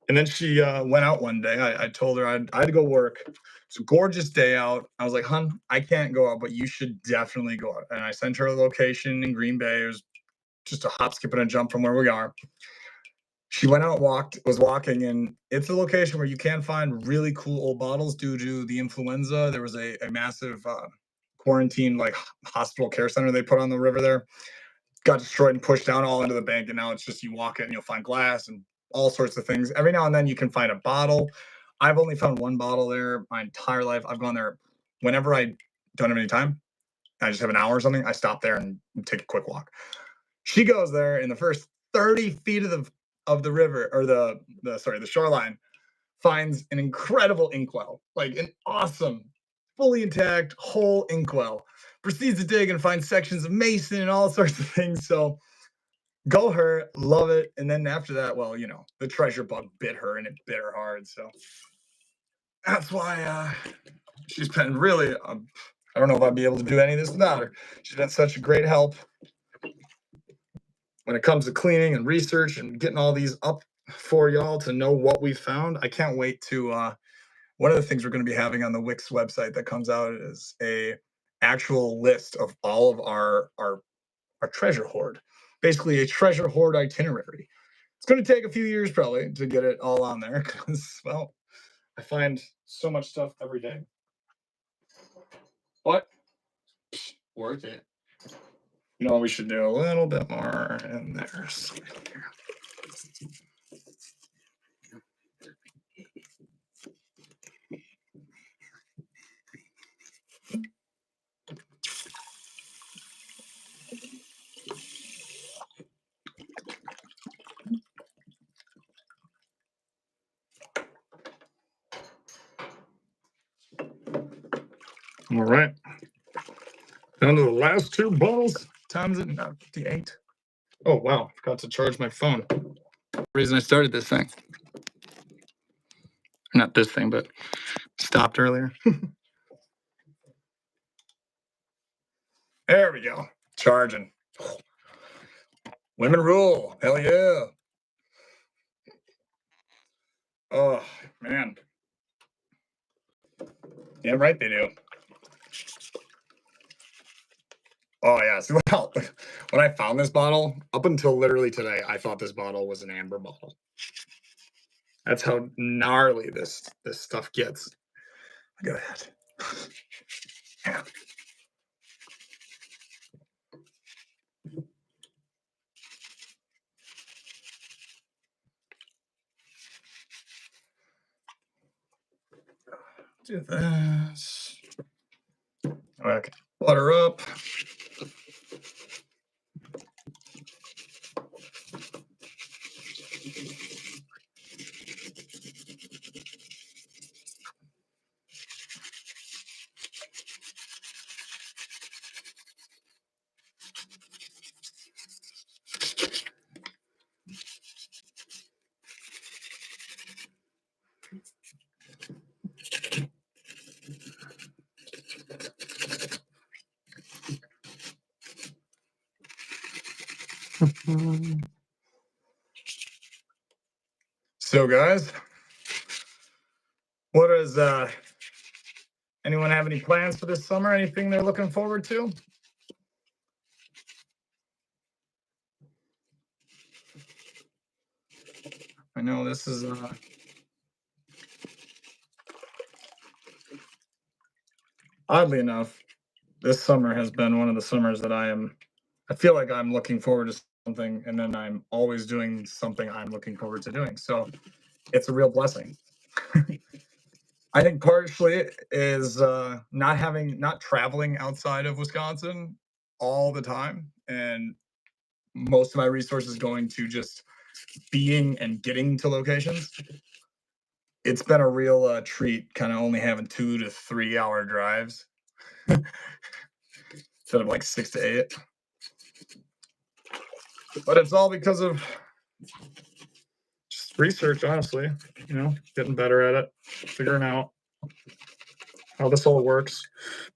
And then she went out one day. I told her I had to go work. It's a gorgeous day out. I was like, "Hun, I can't go out, but you should definitely go out." And I sent her a location in Green Bay. It was just a hop, skip, and a jump from where we are. She went out, was walking, and it's a location where you can find really cool old bottles due to the influenza. There was a massive quarantine, like hospital care center they put on the river there. Got destroyed and pushed down all into the bank, and now it's just you walk it and you'll find glass and all sorts of things. Every now and then you can find a bottle. I've only found one bottle there my entire life. I've gone there whenever I don't have any time. I just have an hour or something. I stop there and take a quick walk. She goes there in the first 30 feet of the river, or the shoreline, finds an incredible inkwell, like an awesome, fully intact whole inkwell. Proceeds to dig and find sections of mason and all sorts of things. So go her, love it. And then after that, well, the treasure bug bit her and it bit her hard. So that's why she's been really, I don't know if I'd be able to do any of this without her. She's been such a great help when it comes to cleaning and research and getting all these up for y'all to know what we found. I can't wait to, one of the things we're going to be having on the Wix website that comes out is a actual list of all of our treasure hoard, basically a treasure hoard itinerary. It's going to take a few years probably to get it all on there because, well, I find so much stuff every day. But worth it. We should do a little bit more in there. All right. Down to the last two bottles. Time's at 58. Oh, wow. Forgot to charge my phone. The reason I started this thing. Not this thing, but stopped earlier. There we go. Charging. Women rule. Hell yeah. Oh, man. Yeah, right, they do. Oh, yeah. See, well, when I found this bottle, up until literally today, I thought this bottle was an amber bottle. That's how gnarly this stuff gets. Look at that. Yeah. Do this. Okay. Butter up. So guys, what is anyone have any plans for this summer? Anything they're looking forward to? I know this is oddly enough, this summer has been one of the summers that I feel like I'm looking forward to something, and then I'm always doing something I'm looking forward to doing. So it's a real blessing. I think partially is not traveling outside of Wisconsin all the time, and most of my resources going to just being and getting to locations. It's been a real treat, kind of only having 2 to 3 hour drives instead of like 6 to 8. But it's all because of just research, honestly. You know, getting better at it, figuring out how this all works.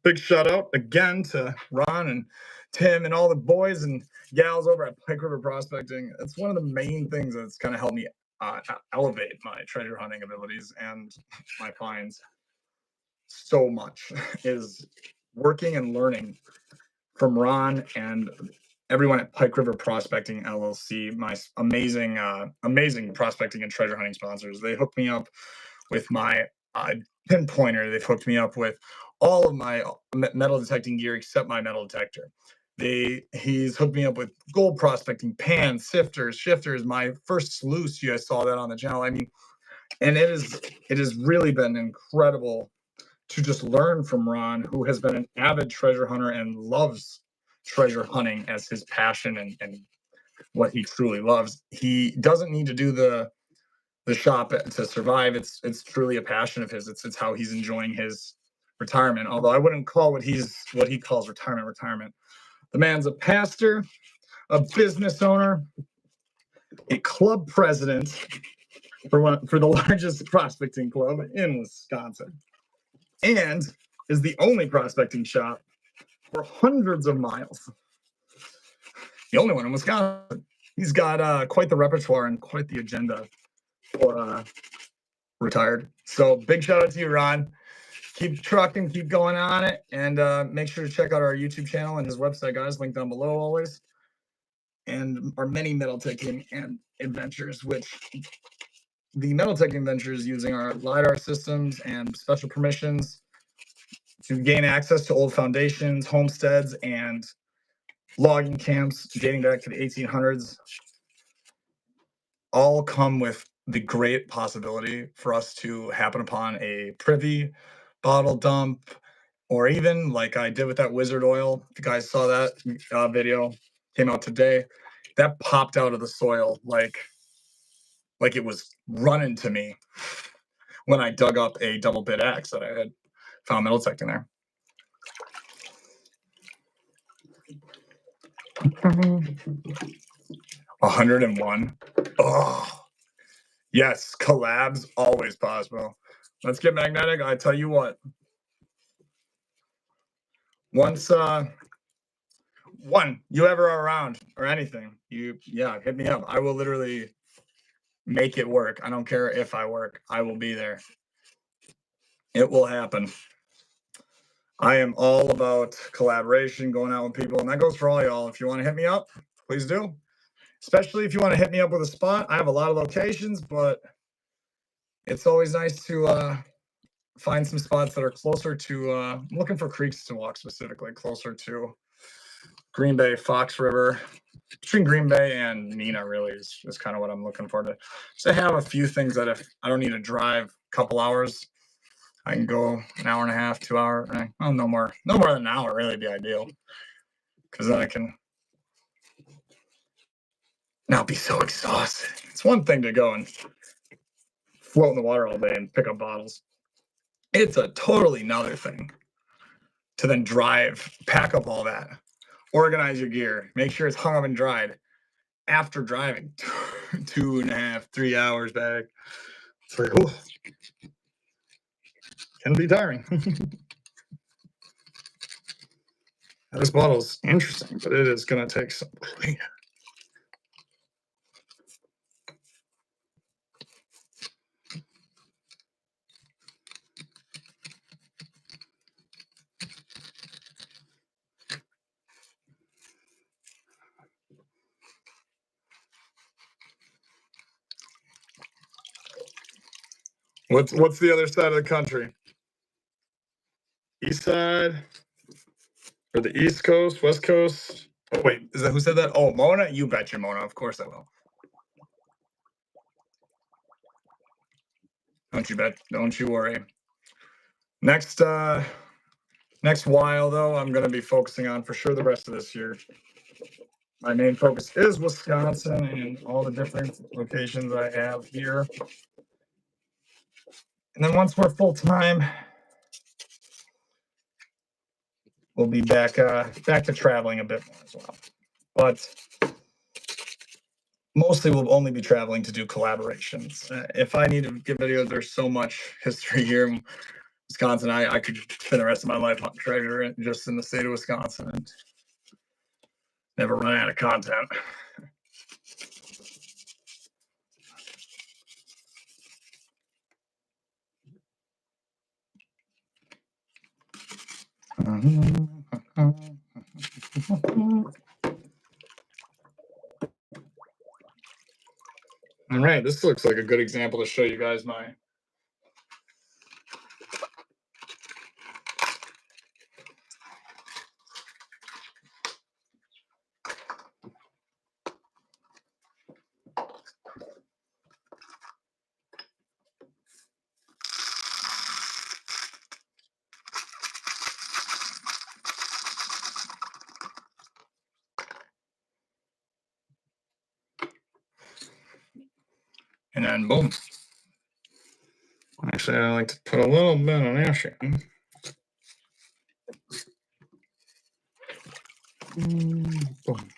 Big shout out again to Ron and Tim and all the boys and gals over at Pike River Prospecting. It's one of the main things that's kind of helped me elevate my treasure hunting abilities and my finds so much is working and learning from Ron and everyone at Pike River Prospecting LLC, my amazing prospecting and treasure hunting sponsors. They hooked me up with my pinpointer. They've hooked me up with all of my metal detecting gear except my metal detector. He's hooked me up with gold prospecting pans, sifters, shifters. My first sluice, you guys saw that on the channel. I mean, and it has really been incredible to just learn from Ron, who has been an avid treasure hunter and loves treasure hunting as his passion and what he truly loves. He doesn't need to do the shop to survive. It's truly a passion of his. It's how he's enjoying his retirement. Although I wouldn't call what he calls retirement. The man's a pastor, a business owner, a club president for the largest prospecting club in Wisconsin, and is the only prospecting shop for hundreds of miles. The only one in Wisconsin. He's got quite the repertoire and quite the agenda for retired. So big shout out to you, Ron. Keep trucking, keep going on it, and make sure to check out our YouTube channel and his website, guys. Link down below always. And our many metal teching and adventures, which the metal tech adventures using our LiDAR systems and special permissions to gain access to old foundations, homesteads, and logging camps dating back to the 1800s all come with the great possibility for us to happen upon a privy, bottle dump, or even like I did with that wizard oil. If you guys saw that video, came out today, that popped out of the soil like it was running to me when I dug up a double bit axe that I had found metal tech in there. 101. Oh, yes, collabs always possible. Let's get magnetic. I tell you what. Once you ever are around or anything, hit me up. I will literally make it work. I don't care if I work. I will be there. It will happen. I am all about collaboration, going out with people, and that goes for all y'all. If you want to hit me up, please do. Especially if you want to hit me up with a spot. I have a lot of locations, but it's always nice to find some spots that are closer to I'm looking for creeks to walk, specifically closer to Green Bay, Fox River. Between Green Bay and Neenah really is kind of what I'm looking for. To have a few things that if I don't need to drive a couple hours, I can go an hour and a half, 2 hours. Well, no more than an hour really be ideal, because then I can not be so exhausted. It's one thing to go and float in the water all day and pick up bottles. It's a totally another thing to then drive, pack up all that, organize your gear, make sure it's hung up and dried after driving 2.5, 3 hours back. It's like, oh, can be tiring. This bottle's interesting, but it is going to take some cleaning. What's the other side of the country? East side, or the East Coast, West Coast? Oh, wait, is that who said that? Oh, Mona? You betcha, Mona. Of course I will. Don't you bet? Don't you worry. Next while though, I'm going to be focusing on for sure the rest of this year. My main focus is Wisconsin and all the different locations I have here. And then once we're full time, we'll be back to traveling a bit more as well. But mostly we'll only be traveling to do collaborations. If I need to give videos, there's so much history here in Wisconsin. I could spend the rest of my life on treasure just in the state of Wisconsin and never run out of content. All right, this looks like a good example to show you guys my and then boom. Actually, I like to put a little bit of ash in. Boom.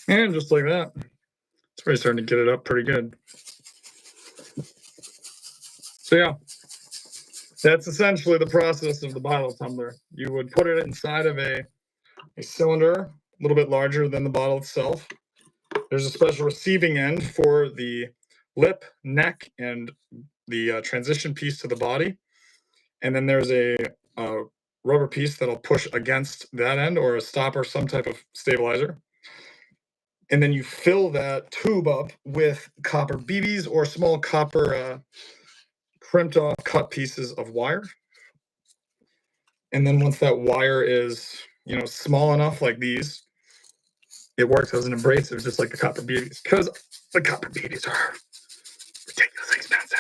And just like that, it's already starting to get it up pretty good. So yeah, that's essentially the process of the bottle tumbler. You would put it inside of a cylinder, a little bit larger than the bottle itself. There's a special receiving end for the lip, neck, and the transition piece to the body. And then there's a rubber piece that'll push against that end, or a stopper, some type of stabilizer. And then you fill that tube up with copper BBs or small copper crimped off cut pieces of wire. And then once that wire is, small enough like these, it works as an abrasive, just like the copper BBs, because the copper BBs are ridiculously expensive.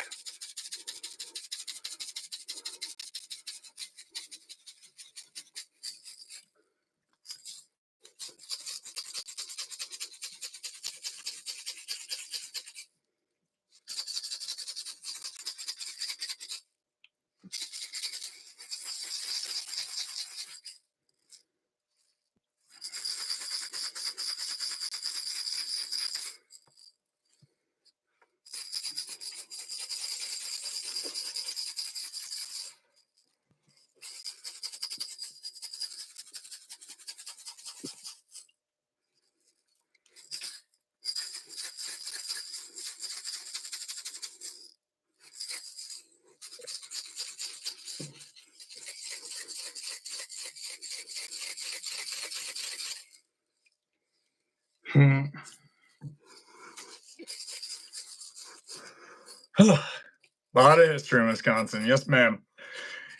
A lot of history in Wisconsin. Yes, ma'am.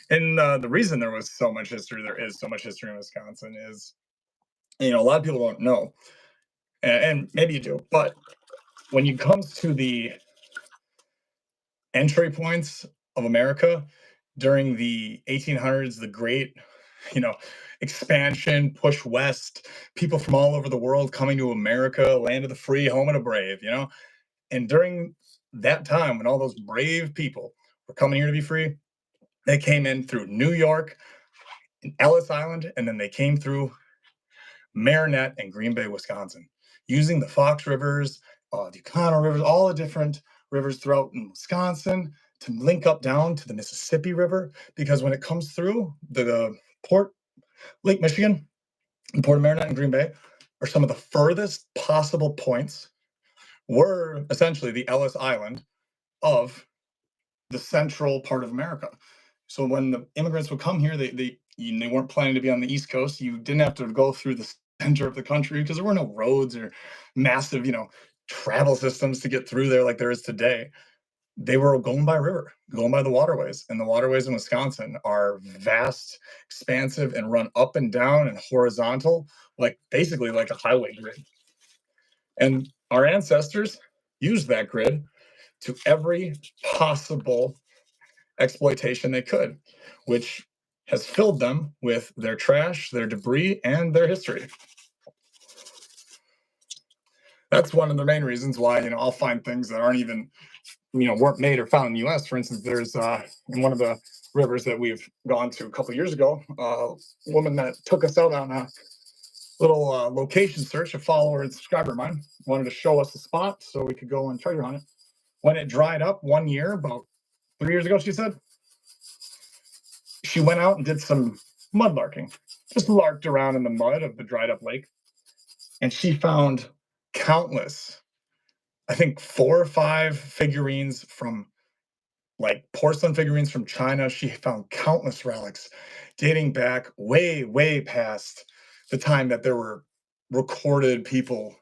And the reason there was so much history, there is so much history in Wisconsin, is a lot of people don't know, and maybe you do, but when it comes to the entry points of America during the 1800s, the great, you know, expansion, push west, people from all over the world coming to America, land of the free, home of the brave. And during that time, when all those brave people were coming here to be free, they came in through New York and Ellis Island, and then they came through Marinette and Green Bay, Wisconsin, using the Fox Rivers, the Econo Rivers, all the different rivers throughout in Wisconsin to link up down to the Mississippi River. Because when it comes through the Port Lake Michigan and Port of Marinette and Green Bay are some of the furthest possible points, were essentially the Ellis Island of the central part of America. So when the immigrants would come here, they weren't planning to be on the East Coast. You didn't have to go through the center of the country because there were no roads or massive, travel systems to get through there like there is today. They were going by river, going by the waterways, and the waterways in Wisconsin are vast, expansive, and run up and down and horizontal, like basically like a highway grid. And our ancestors used that grid to every possible exploitation they could, which has filled them with their trash, their debris, and their history. That's one of the main reasons why I'll find things that aren't even weren't made or found in the U.S. For instance, there's in one of the rivers that we've gone to a couple of years ago, a woman that took us out on a little location search. A follower and subscriber of mine wanted to show us the spot so we could go and treasure hunt it. When it dried up 1 year, about 3 years ago, she said, she went out and did some mud larking, just larked around in the mud of the dried up lake. And she found countless, I think 4 or 5 figurines from like porcelain figurines from China. She found countless relics dating back way, way past the time that there were recorded people,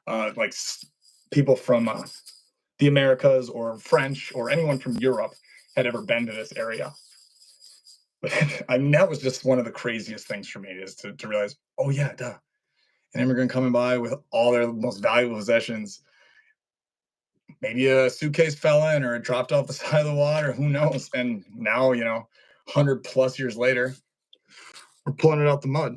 like people from the Americas or French or anyone from Europe had ever been to this area. But I mean, that was just one of the craziest things for me, is to realize, oh yeah, duh, an immigrant coming by with all their most valuable possessions. Maybe a suitcase fell in or it dropped off the side of the water, who knows? And now, 100+ years later, we're pulling it out the mud.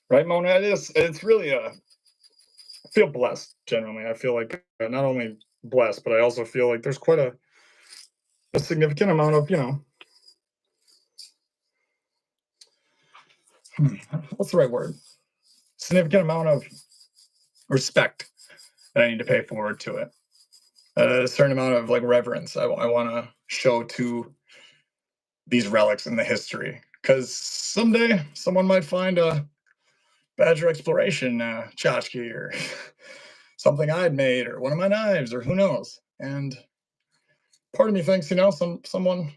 Right, Mona? It's really I feel blessed generally. I feel like not only blessed, but I also feel like there's quite a significant amount of, what's the right word? Significant amount of respect that I need to pay forward to it. A certain amount of like reverence I want to show to these relics in the history, because someday someone might find a Badger Exploration tchotchke or something I'd made, or one of my knives, or who knows. And part of me thinks, someone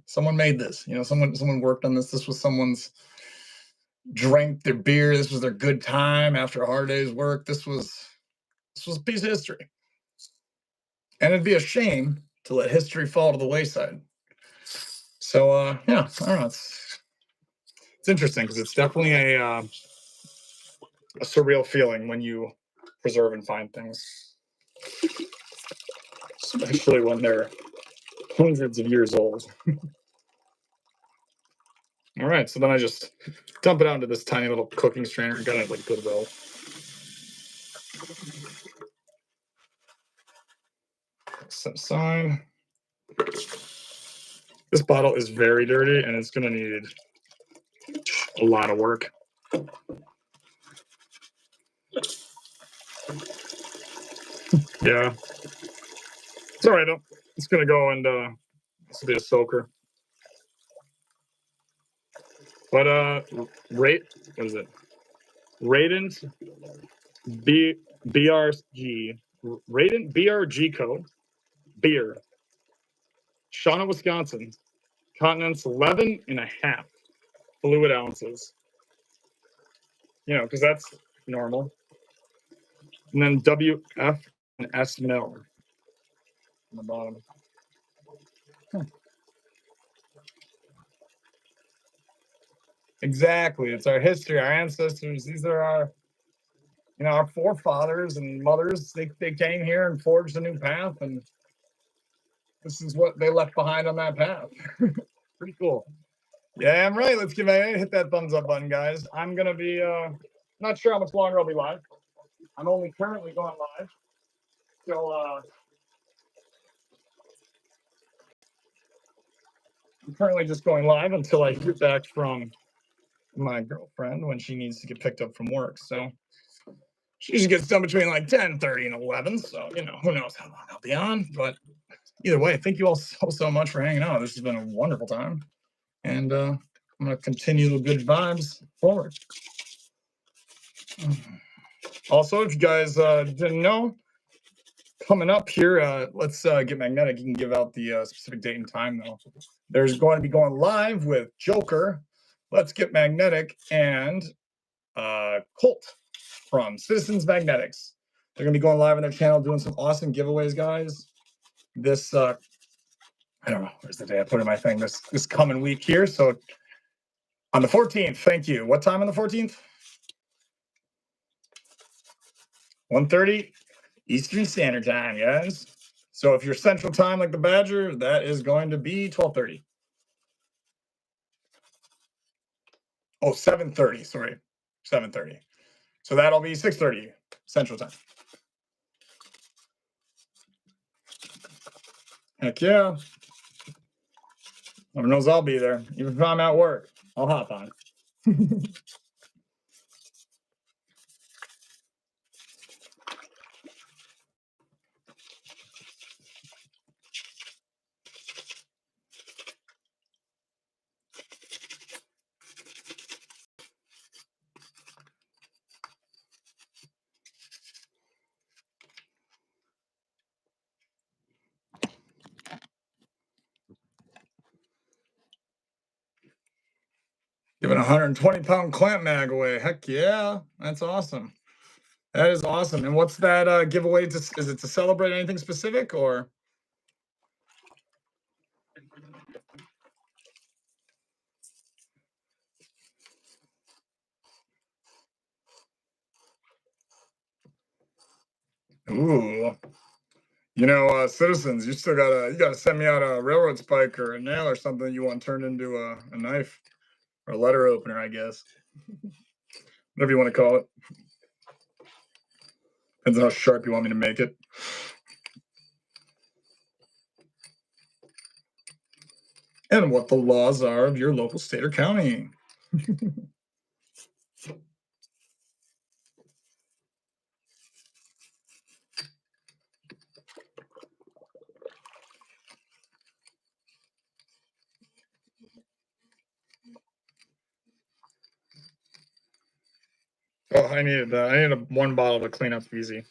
someone made this. Someone worked on this. This was someone's drank their beer. This was their good time after a hard day's work. This was a piece of history, and it'd be a shame to let history fall to the wayside. So yeah, I don't know. It's interesting because it's definitely a surreal feeling when you preserve and find things, especially when they're hundreds of years old. All right, so then I just dump it out into this tiny little cooking strainer. Got it like Goodwill. Set aside. This bottle is very dirty, and it's going to need a lot of work. Yeah, it's all right though. It's going to go and this will be a soaker. But what is it? Radiant BRG. Radiant BRG code. Beer. Shawnee, Wisconsin. Continents 11 and a half. fluid ounces. You know, because that's normal. And then WF and S mil on the bottom. Exactly. It's our history, our ancestors. These are our, you know, our forefathers and mothers. They came here and forged a new path, and this is what they left behind on that path. Pretty cool. Yeah, I'm right. Let's hit that thumbs up button, guys. I'm gonna be not sure how much longer I'll be live. I'm only currently going live till I'm currently just going live until I get back from my girlfriend when she needs to get picked up from work. So she usually gets done between like 10:30 and 11. So, you know, who knows how long I'll be on. But either way, thank you all so much for hanging out. This has been a wonderful time. And I'm going to continue the good vibes forward. Also, if you guys didn't know, coming up here, let's get magnetic. You can give out the specific date and time, though. There's going to be going live with Joker, Let's Get Magnetic, and Colt from Citizens Magnetics. They're going to be going live on their channel doing some awesome giveaways, guys. This, I don't know, where's the day I put in my thing? This coming week here. So on the 14th, thank you. What time on the 14th? 1:30 Eastern Standard Time, guys. So if you're Central Time like the Badger, that is going to be 12:30. Oh, 7:30, sorry. 7:30. So that'll be 6:30 Central Time. Heck yeah. Everyone knows I'll be there. Even if I'm at work, I'll hop on. Giving a 120-pound clamp mag away. Heck yeah. That's awesome. That is awesome. And what's that giveaway? Is it to celebrate anything specific or? Ooh. You know, citizens, you gotta send me out a railroad spike or a nail or something you want turned into a knife or a letter opener, I guess. Whatever you want to call it. Depends on how sharp you want me to make it. And what the laws are of your local state or county. Oh, I needed one bottle to clean up easy.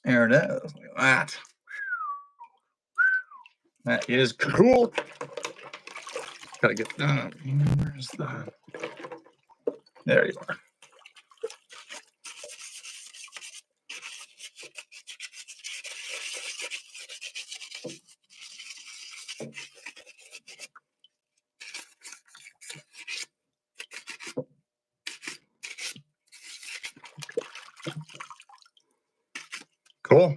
There it is. Look at that. That is cool. Gotta get that. Where's that? There you are. Cool.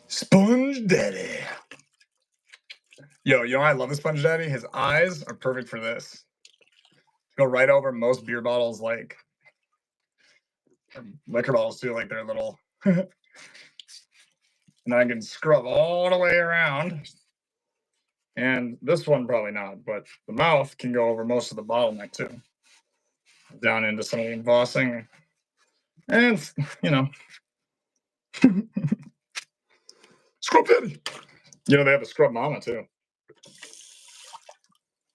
Sponge Daddy. Yo, you know I love the Sponge Daddy? His eyes are perfect for this. Go right over most beer bottles, like liquor bottles too, like they're little. And I can scrub all the way around. And this one probably not, but the mouth can go over most of the bottleneck too, down into some of the embossing. And, you know, scrub daddy. You know, they have a scrub mama too.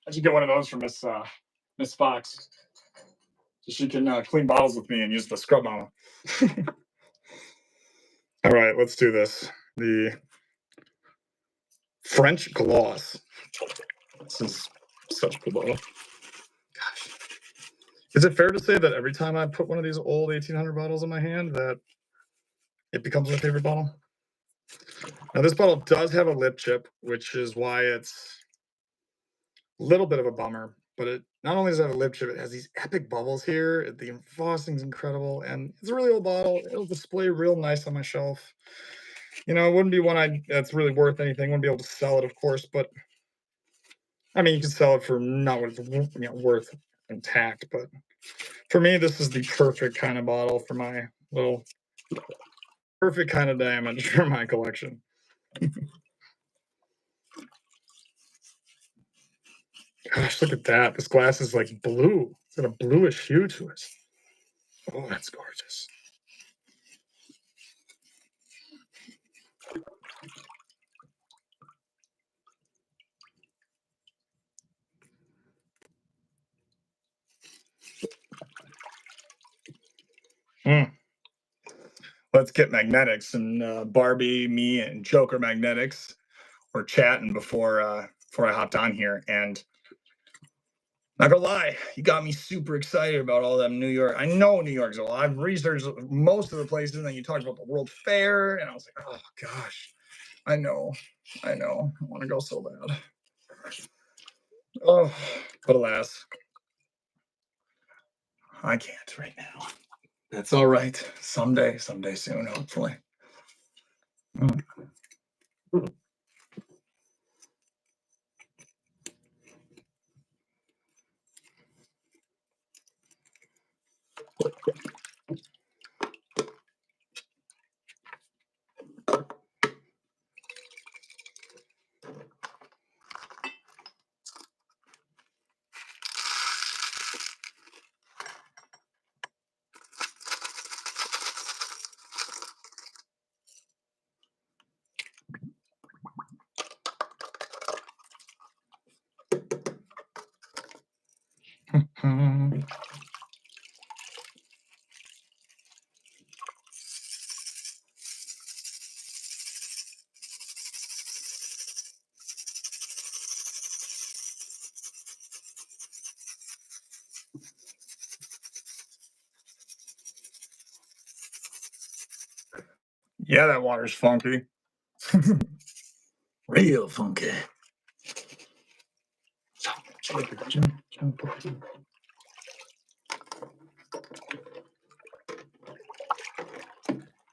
I should get one of those for Miss Fox, so she can clean bottles with me and use the scrub mama. All right, let's do this. The French gloss. This is such a cool bottle. Gosh. Is it fair to say that every time I put one of these old 1800 bottles in my hand, that it becomes my favorite bottle? Now, this bottle does have a lip chip, which is why it's a little bit of a bummer. But it not only does it have a lip chip, it has these epic bubbles here. The embossing's incredible, and it's a really old bottle. It'll display real nice on my shelf. You know, it wouldn't be one that's really worth anything. Wouldn't be able to sell it, of course, but I mean, you can sell it for not what it's worth intact. But for me, this is the perfect kind of bottle for my little perfect kind of damage for my collection. Gosh, look at that. This glass is like blue. It's got a bluish hue to it. Oh, that's gorgeous. Mm. Let's get magnetics. And Barbie, me, and Joker Magnetics were chatting before I hopped on here. And not gonna lie, you got me super excited about all them New York. I know New York's a lot. I've researched most of the places, and then you talked about the World Fair, and I was like, oh gosh, I know. I want to go so bad. Oh, but alas, I can't right now. That's all right. Someday soon, hopefully. Mm. Yeah, that water's funky. Real funky.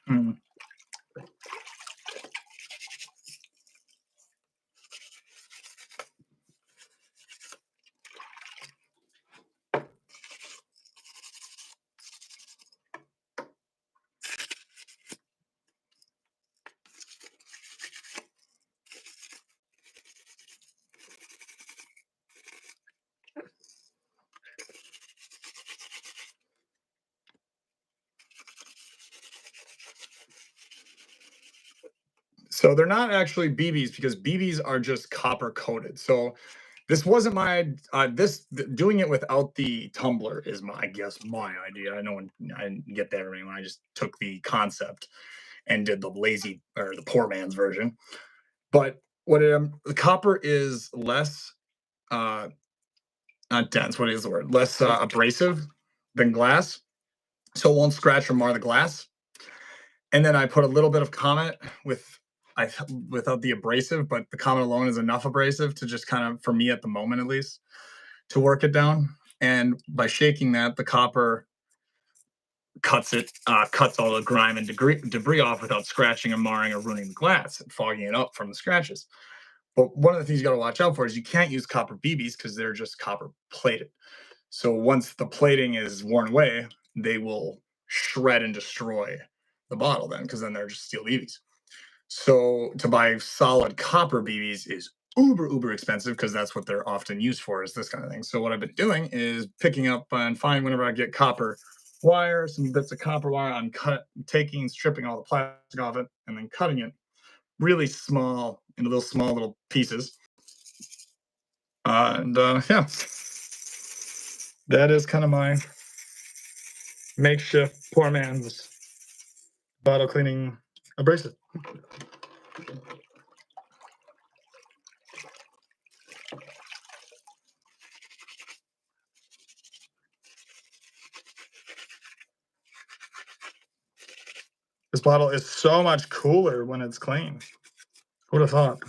Mm. So they're not actually BBs because BBs are just copper coated. So this wasn't my doing it without the tumbler is my I guess my idea. I know I didn't get that or anyone. I just took the concept and did the lazy or the poor man's version. But the copper is less uh not dense. What is the word? Less abrasive than glass, so it won't scratch or mar the glass. And then I put a little bit of Comet without the abrasive, but the Comet alone is enough abrasive to just kind of, for me at the moment at least, to work it down. And by shaking that, the copper cuts all the grime and debris off without scratching or marring or ruining the glass and fogging it up from the scratches. But one of the things you got to watch out for is you can't use copper BBs because they're just copper plated. So once the plating is worn away, they will shred and destroy the bottle then because then they're just steel BBs. So to buy solid copper BBs is uber expensive because that's what they're often used for, is this kind of thing. So what I've been doing is picking up and find whenever I get copper wire, some bits of copper wire, I'm taking, stripping all the plastic off it, and then cutting it really small into those small little pieces. Yeah, that is kind of my makeshift poor man's bottle cleaning abrasive. This bottle is so much cooler when it's clean. Who would have thought?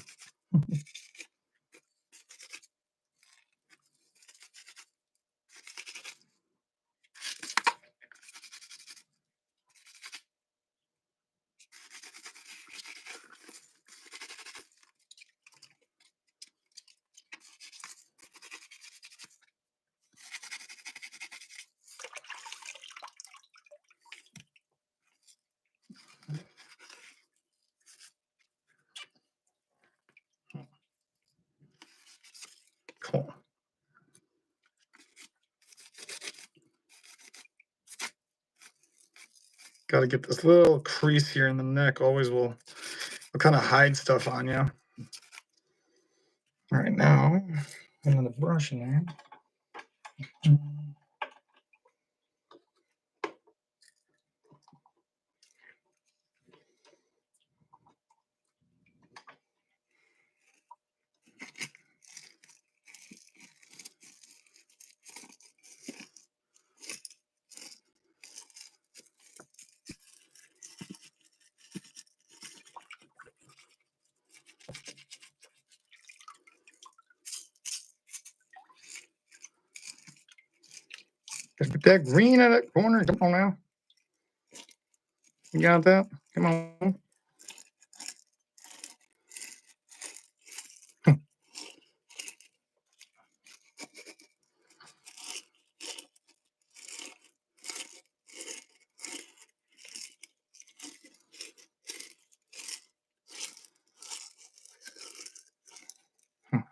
Cool. Got to get this little crease here in the neck. Always will kind of hide stuff on you. All right, now I'm going to brush in there. Get that green at that corner. Come on now. You got that? Come on.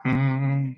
Mhm.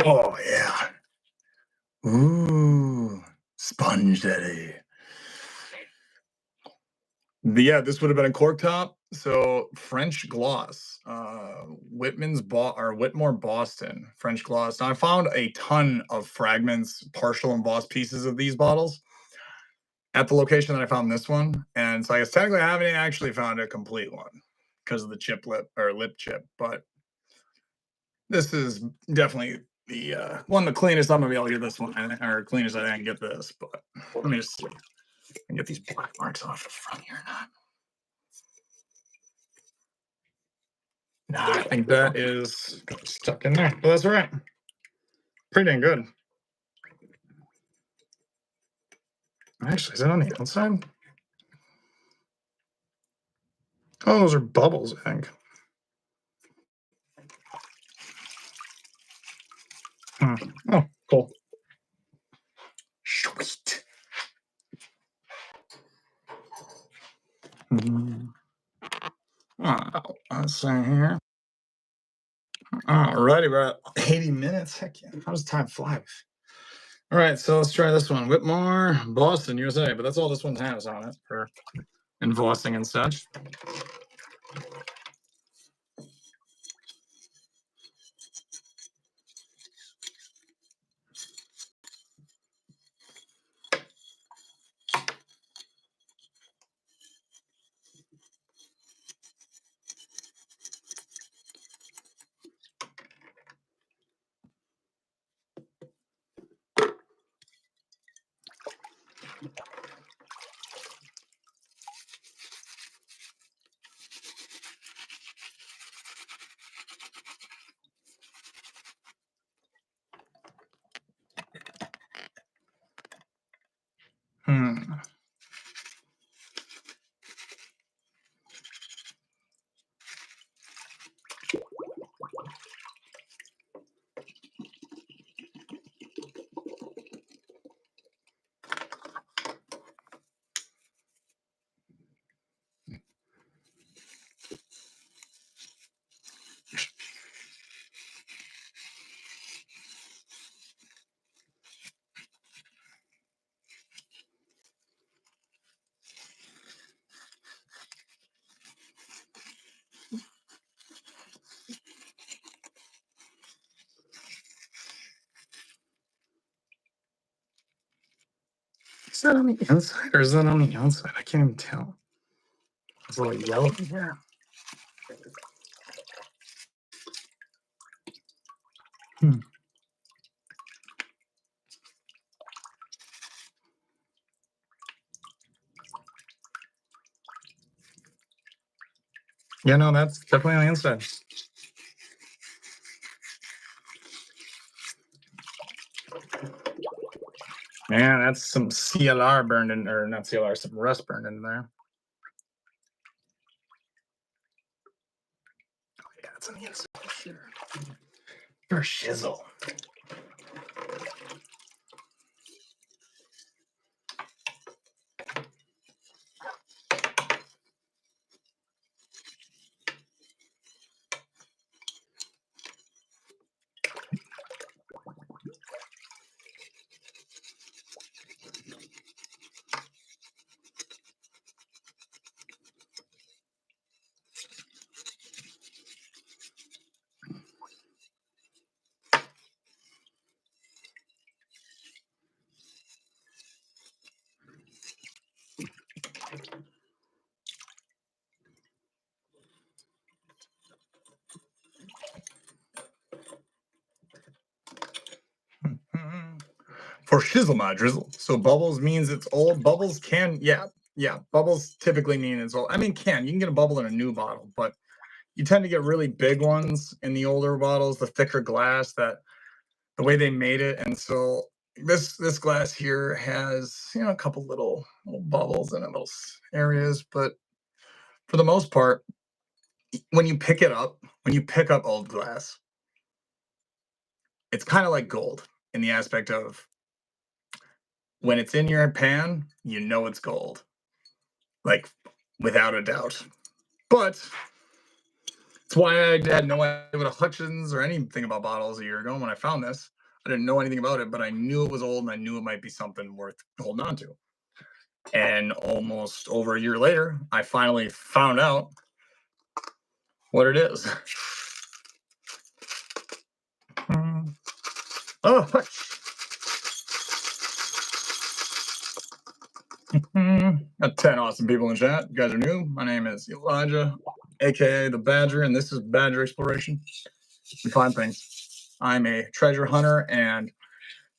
Oh, yeah. Ooh, sponge daddy. Yeah, this would have been a cork top. So French gloss, Whitmore Boston French gloss. Now I found a ton of fragments, partial embossed pieces of these bottles at the location that I found this one, and so I guess technically I haven't actually found a complete one because of the chip lip or lip chip, but this is definitely the one of the cleanest I'm gonna be able to get this one, or cleanest I can get this. But let me just see. I can get these black marks off the front here or not. Nah, I think that is stuck in there. But that's all right. Pretty dang good. Actually, is it on the outside? Oh, those are bubbles, I think. Oh, cool. Sweet. Oh, let's see here. All righty, we're at 80 minutes. Heck yeah. How does time fly? All right, so let's try this one. Whitmore, Boston, USA. But that's all this one has on it for embossing and such. Is that on the inside or is that on the outside? I can't even tell. It's a little yellow in here. Yeah, no, that's definitely on the inside. Man, that's some CLR burned in, or not CLR, some rust burned in there. Oh, yeah, it's on the inside here. For shizzle. For shizzle my drizzle. So bubbles means it's old. Bubbles can, yeah. Bubbles typically mean it's old. I mean, you can get a bubble in a new bottle, but you tend to get really big ones in the older bottles, the thicker glass, that the way they made it. And so this glass here has, a couple little bubbles in it, little areas, but for the most part, when you pick up old glass, it's kind of like gold in the aspect of when it's in your pan, it's gold, like without a doubt. But it's why I had no idea what a Hutchins or anything about bottles a year ago when I found this. I didn't know anything about it, but I knew it was old and I knew it might be something worth holding on to. And almost over a year later, I finally found out what it is. Oh, got 10 awesome people in chat. You guys are new. My name is Elijah, aka the Badger, and this is Badger Exploration. We find things. I'm a treasure hunter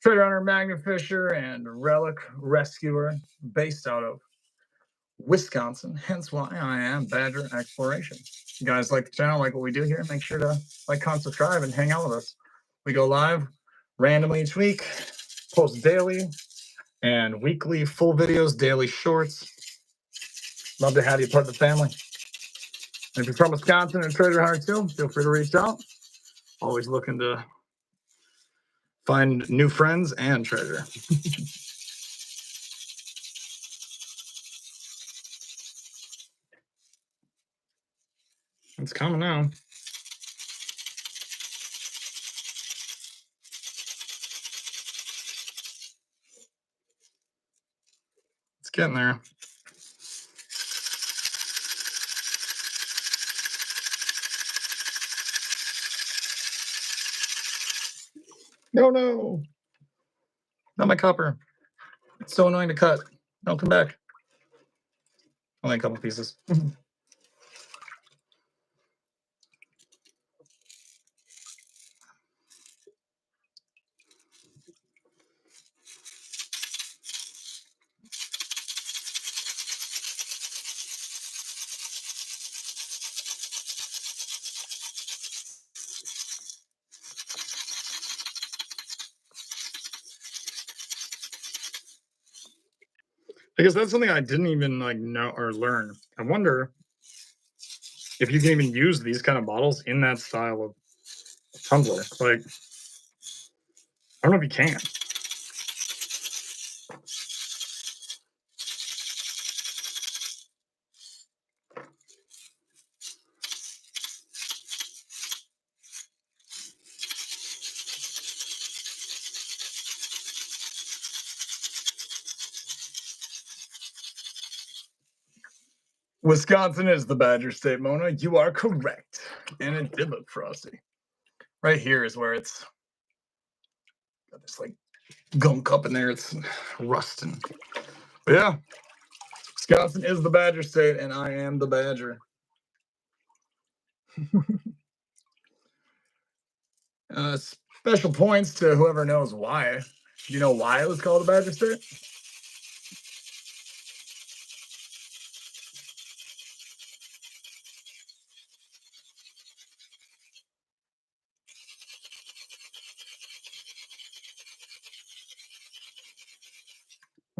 magnet fisher and relic rescuer based out of Wisconsin, hence why I am Badger Exploration. If you guys like the channel, like what we do here, make sure to like, comment, subscribe, and hang out with us. We go live randomly each week, post daily and weekly full videos, daily shorts. Love to have you part of the family. And if you're from Wisconsin and treasure hunter too, feel free to reach out. Always looking to find new friends and treasure. It's coming now. It's getting there. No. Not my copper. It's so annoying to cut. Don't come back. Only a couple pieces. I guess that's something I didn't even like know or learn. I wonder if you can even use these kind of bottles in that style of tumbler. Like, I don't know if you can. Wisconsin is the Badger State, Mona. You are correct. And it did look frosty. Right here is where it's got this like gunk up in there. It's rusting. But yeah, Wisconsin is the Badger State, and I am the Badger. Special points to whoever knows why. Do you know why it was called the Badger State?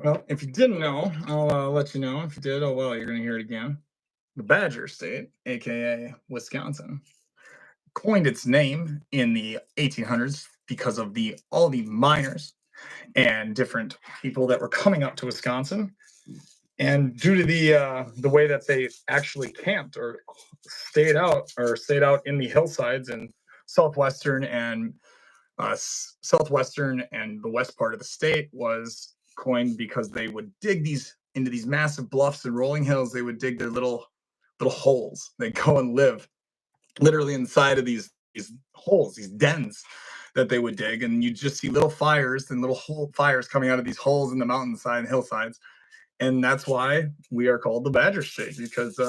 Well, if you didn't know, I'll let you know. If you did, oh well, you're going to hear it again. The Badger State, aka Wisconsin, coined its name in the 1800s because of all the miners and different people that were coming up to Wisconsin, and due to the way that they actually camped or stayed out in the hillsides in southwestern and southwestern and the west part of the state was coined because they would dig into these massive bluffs and rolling hills. They would dig their little holes. They'd go and live literally inside of these holes, these dens that they would dig, and you just see little fires and little fires coming out of these holes in the mountainside and hillsides. And that's why we are called the Badger State, because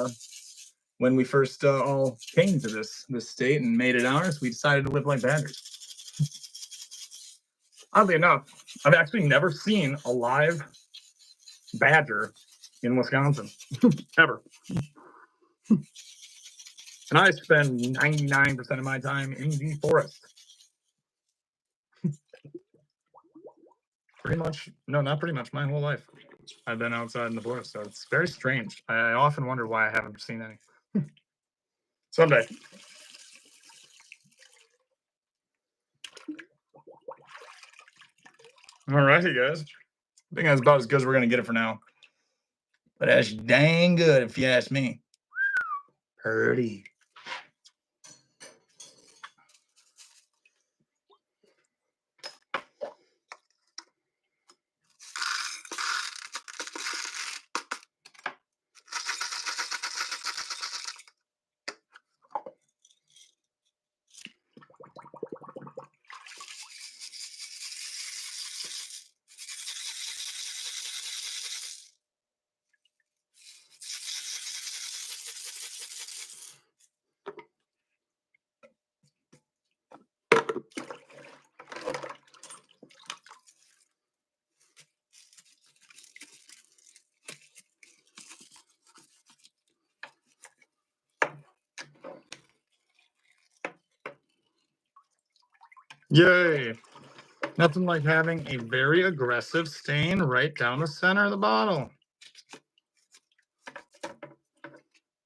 when we first all came to this state and made it ours, we decided to live like badgers. Oddly enough, I've actually never seen a live badger in Wisconsin, ever. And I spend 99% of my time in the forest. Pretty much, no, not pretty much, my whole life. I've been outside in the forest, so it's very strange. I often wonder why I haven't seen any. Someday. All righty, guys. I think that's about as good as we're going to get it for now. But that's dang good if you ask me. Purdy. Yay. Nothing like having a very aggressive stain right down the center of the bottle.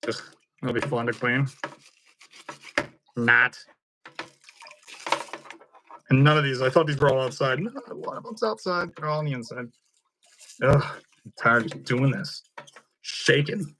Just, it'll be fun to clean. Not. And none of these, I thought these were all outside. No, one of them's outside. They're all on the inside. Ugh, I'm tired of doing this. Shaking.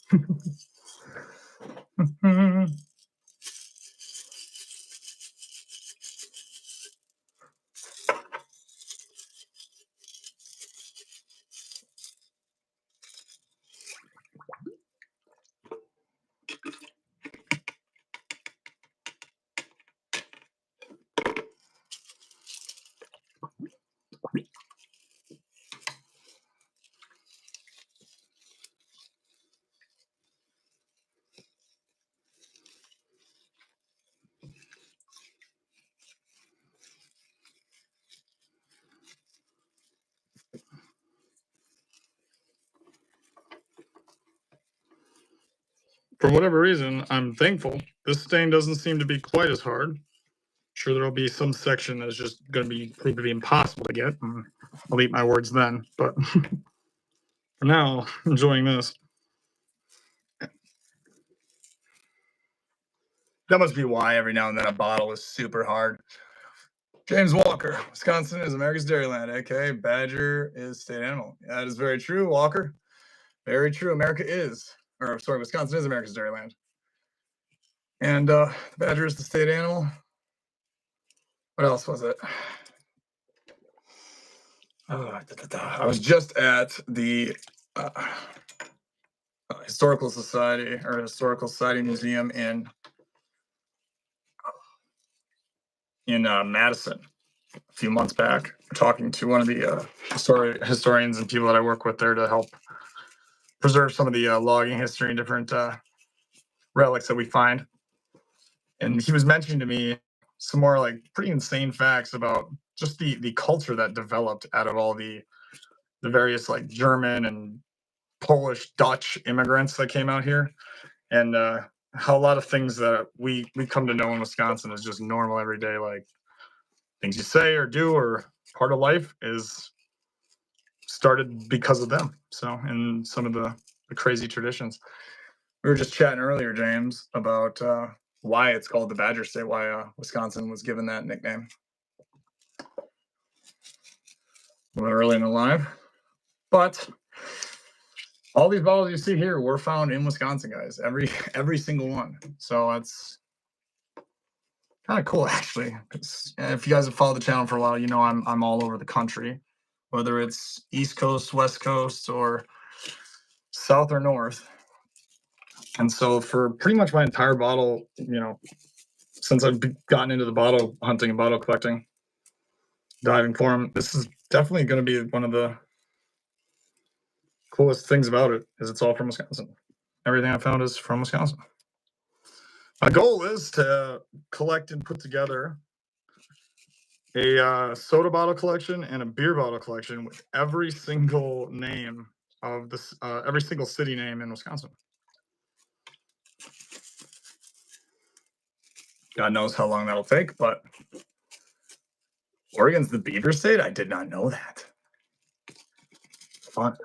For whatever reason, I'm thankful. This stain doesn't seem to be quite as hard. Sure, there'll be some section that's just going to be impossible to get. I'll eat my words then. But for for now, enjoying this. That must be why every now and then a bottle is super hard. James Walker, Wisconsin is America's dairyland, aka Badger is state animal. That is very true, Walker. Very true. Wisconsin is America's dairyland. And the badger is the state animal. What else was it? I was just at the Historical Society Museum in Madison a few months back, talking to one of the historians and people that I work with there to help preserve some of the logging history and different relics that we find. And he was mentioning to me some more like pretty insane facts about just the culture that developed out of all the various like German and Polish, Dutch immigrants that came out here, and how a lot of things that we come to know in Wisconsin is just normal everyday, like things you say or do or part of life, is started because of them. So, and some of the crazy traditions. We were just chatting earlier, James, about why it's called the Badger State, why Wisconsin was given that nickname. A little early in the live, but all these bottles you see here were found in Wisconsin, guys. Every single one. So it's kind of cool, actually. If you guys have followed the channel for a while, you know I'm all over the country, whether it's East Coast, West Coast, or South or North. And so for pretty much my entire bottle, since I've gotten into the bottle hunting and bottle collecting, diving for them, this is definitely going to be one of the coolest things about it, is it's all from Wisconsin. Everything I found is from Wisconsin. My goal is to collect and put together a soda bottle collection and a beer bottle collection with every single name of this, every single city name in Wisconsin. God knows how long that'll take, but Oregon's the beaver state? I did not know that. Fun.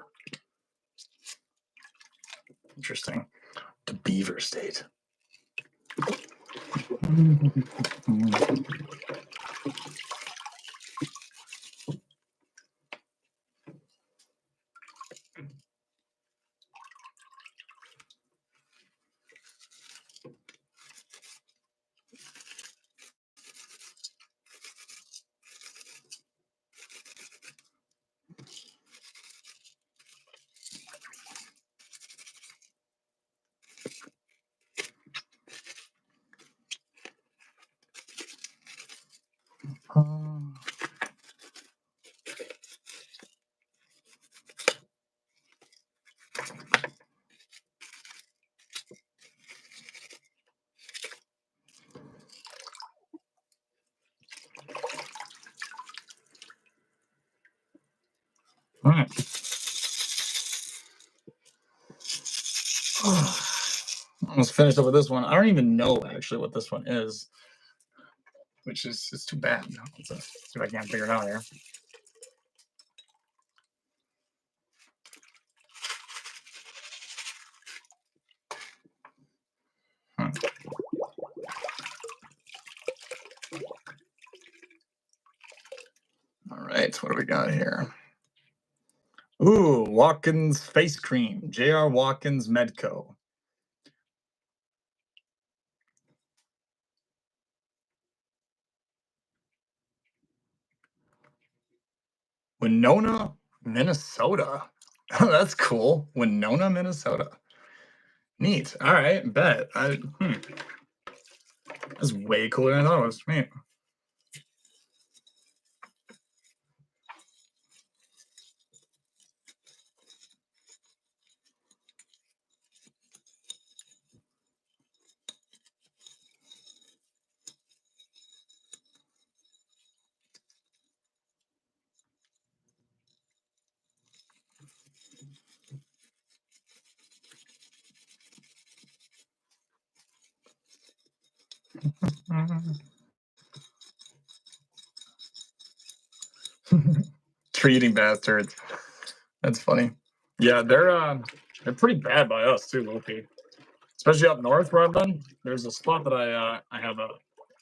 Interesting. The beaver state. All right. Almost finished up with this one. I don't even know actually what this one is, which is it's too bad. Let's see if I can't figure it out here. All right, what do we got here? Ooh, Watkins Face Cream, J.R. Watkins Medco. Winona, Minnesota. Oh, that's cool. Winona, Minnesota. Neat. All right, bet. That's way cooler than I thought it was. Neat. Tree eating bastards. That's funny. Yeah, they're pretty bad by us too, Loki. Especially up north where I've been. There's a spot that I have a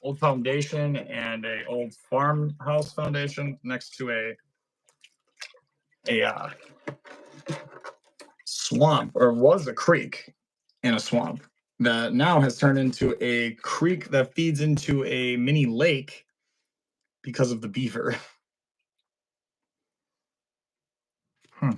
old foundation and a old farmhouse foundation next to a swamp, or was a creek in a swamp that now has turned into a creek that feeds into a mini lake because of the beaver. Hmm.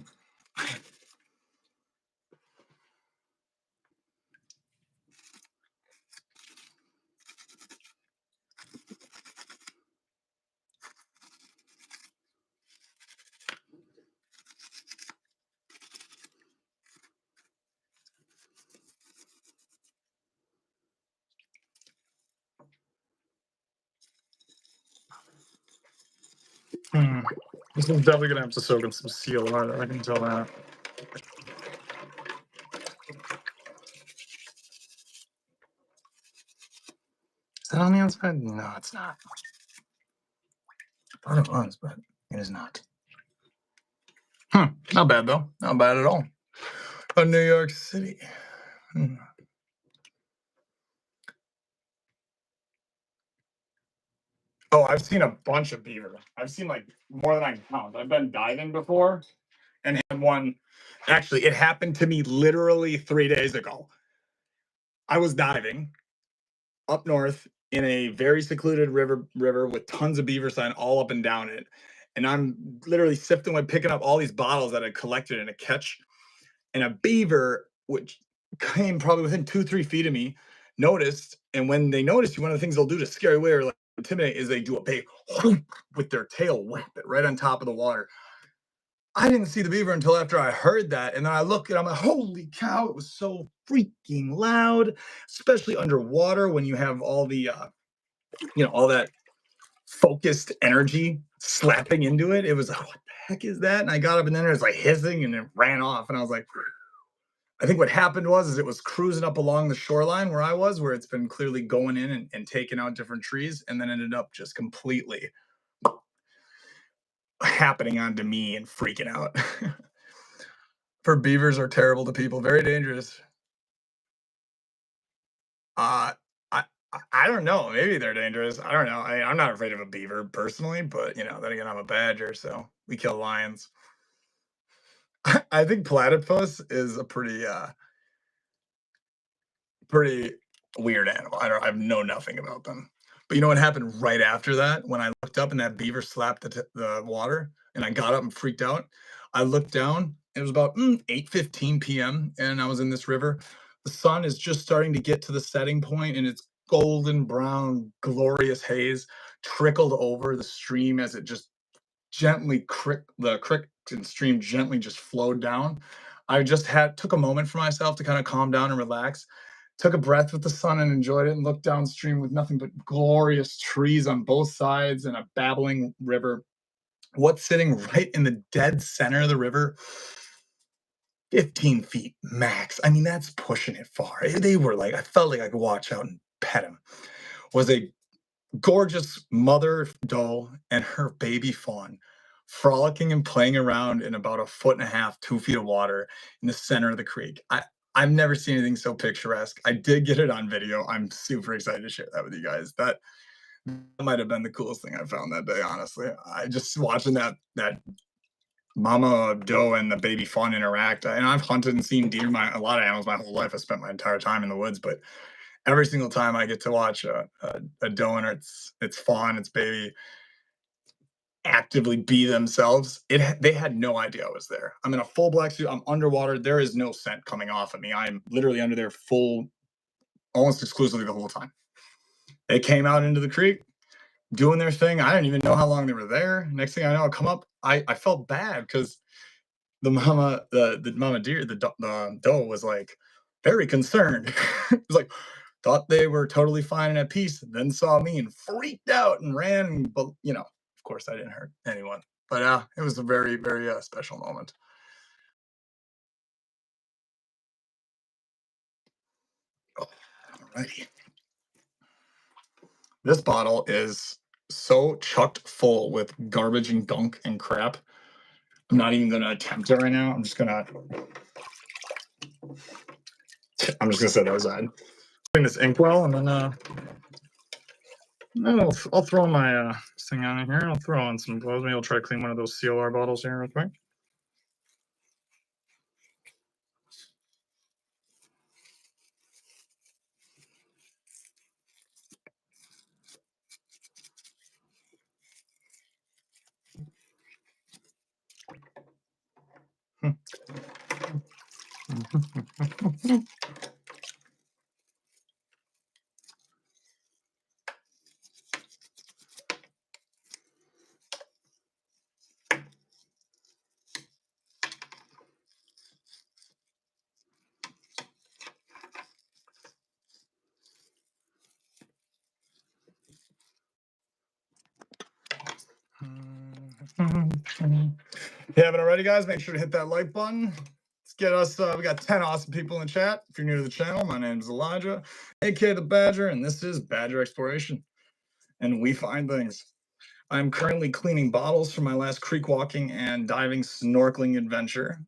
Hmm. This is definitely gonna have to soak in some seal water. I can tell that. Is that on the outside? No, it's not. I thought it was, but it is not. Not bad though. Not bad at all. New York City. Hmm. Oh, I've seen a bunch of beaver. I've seen like more than I can count. I've been diving before and had one. Actually, it happened to me literally 3 days ago. I was diving up north in a very secluded river with tons of beaver sign all up and down it. And I'm literally sifting away, picking up all these bottles that I collected in a catch. And a beaver, which came probably within 2, 3 feet of me, noticed. And when they notice you, one of the things they'll do to scare you away or like intimidate is they do a big whoop with their tail, whip it right on top of the water. I didn't see the beaver until after I heard that. And then I look and I'm like, holy cow, it was so freaking loud, especially underwater when you have all the, all that focused energy slapping into it. It was like, what the heck is that? And I got up and then it was like hissing and it ran off. And I was like, I think what happened was is it was cruising up along the shoreline where I was, where it's been clearly going in and taking out different trees, and then ended up just completely happening onto me and freaking out. For beavers are terrible to people, very dangerous. Uh, I don't know. Maybe they're dangerous. I don't know. I'm not afraid of a beaver personally, but then again, I'm a badger, so we kill lions. I think platypus is a pretty weird animal. I know nothing about them. But you know what happened right after that? When I looked up and that beaver slapped the water, and I got up and freaked out. I looked down. It was about 8:15 p.m. and I was in this river. The sun is just starting to get to the setting point, and it's golden brown, glorious haze trickled over the stream as it just gently the creek and stream gently just flowed down. I just had took a moment for myself to kind of calm down and relax, took a breath with the sun and enjoyed it, and looked downstream with nothing but glorious trees on both sides and a babbling river. What's sitting right in the dead center of the river, 15 feet max. I mean, that's pushing it far. They were like, I felt like I could watch out and pet him. Was a gorgeous mother doe and her baby fawn frolicking and playing around in about a foot and a half, 2 feet of water in the center of the creek. I've never seen anything so picturesque. I did get it on video. I'm super excited to share that with you guys. That might have been the coolest thing I found that day, honestly. I just watching that mama doe and the baby fawn interact. And I've hunted and seen deer, a lot of animals my whole life. I spent my entire time in the woods, but every single time I get to watch a doe and its fawn, its baby actively be themselves, they had no idea I was there. I'm in a full black suit. I'm underwater. There is no scent coming off of me. I'm literally under there full, almost exclusively the whole time. They came out into the creek doing their thing. I didn't even know how long they were there. Next thing I know, I come up. I felt bad because the mama deer, the doe was like very concerned. It was like, thought they were totally fine and at peace, then saw me and freaked out and ran. But of course, I didn't hurt anyone. But it was a very, very special moment. Alrighty. This bottle is so chucked full with garbage and gunk and crap. I'm not even going to attempt it right now. I'm just gonna set that aside. Clean this inkwell, and then I'll throw my thing on in here. I'll throw on some gloves. Maybe I'll try to clean one of those CLR bottles here real quick. If you haven't already, guys, make sure to hit that like button. Let's get us, we got 10 awesome people in the chat. If you're new to the channel, my name is Elijah, aka the Badger, and this is Badger Exploration, and we find things. I'm currently cleaning bottles from my last creek walking and diving snorkeling adventure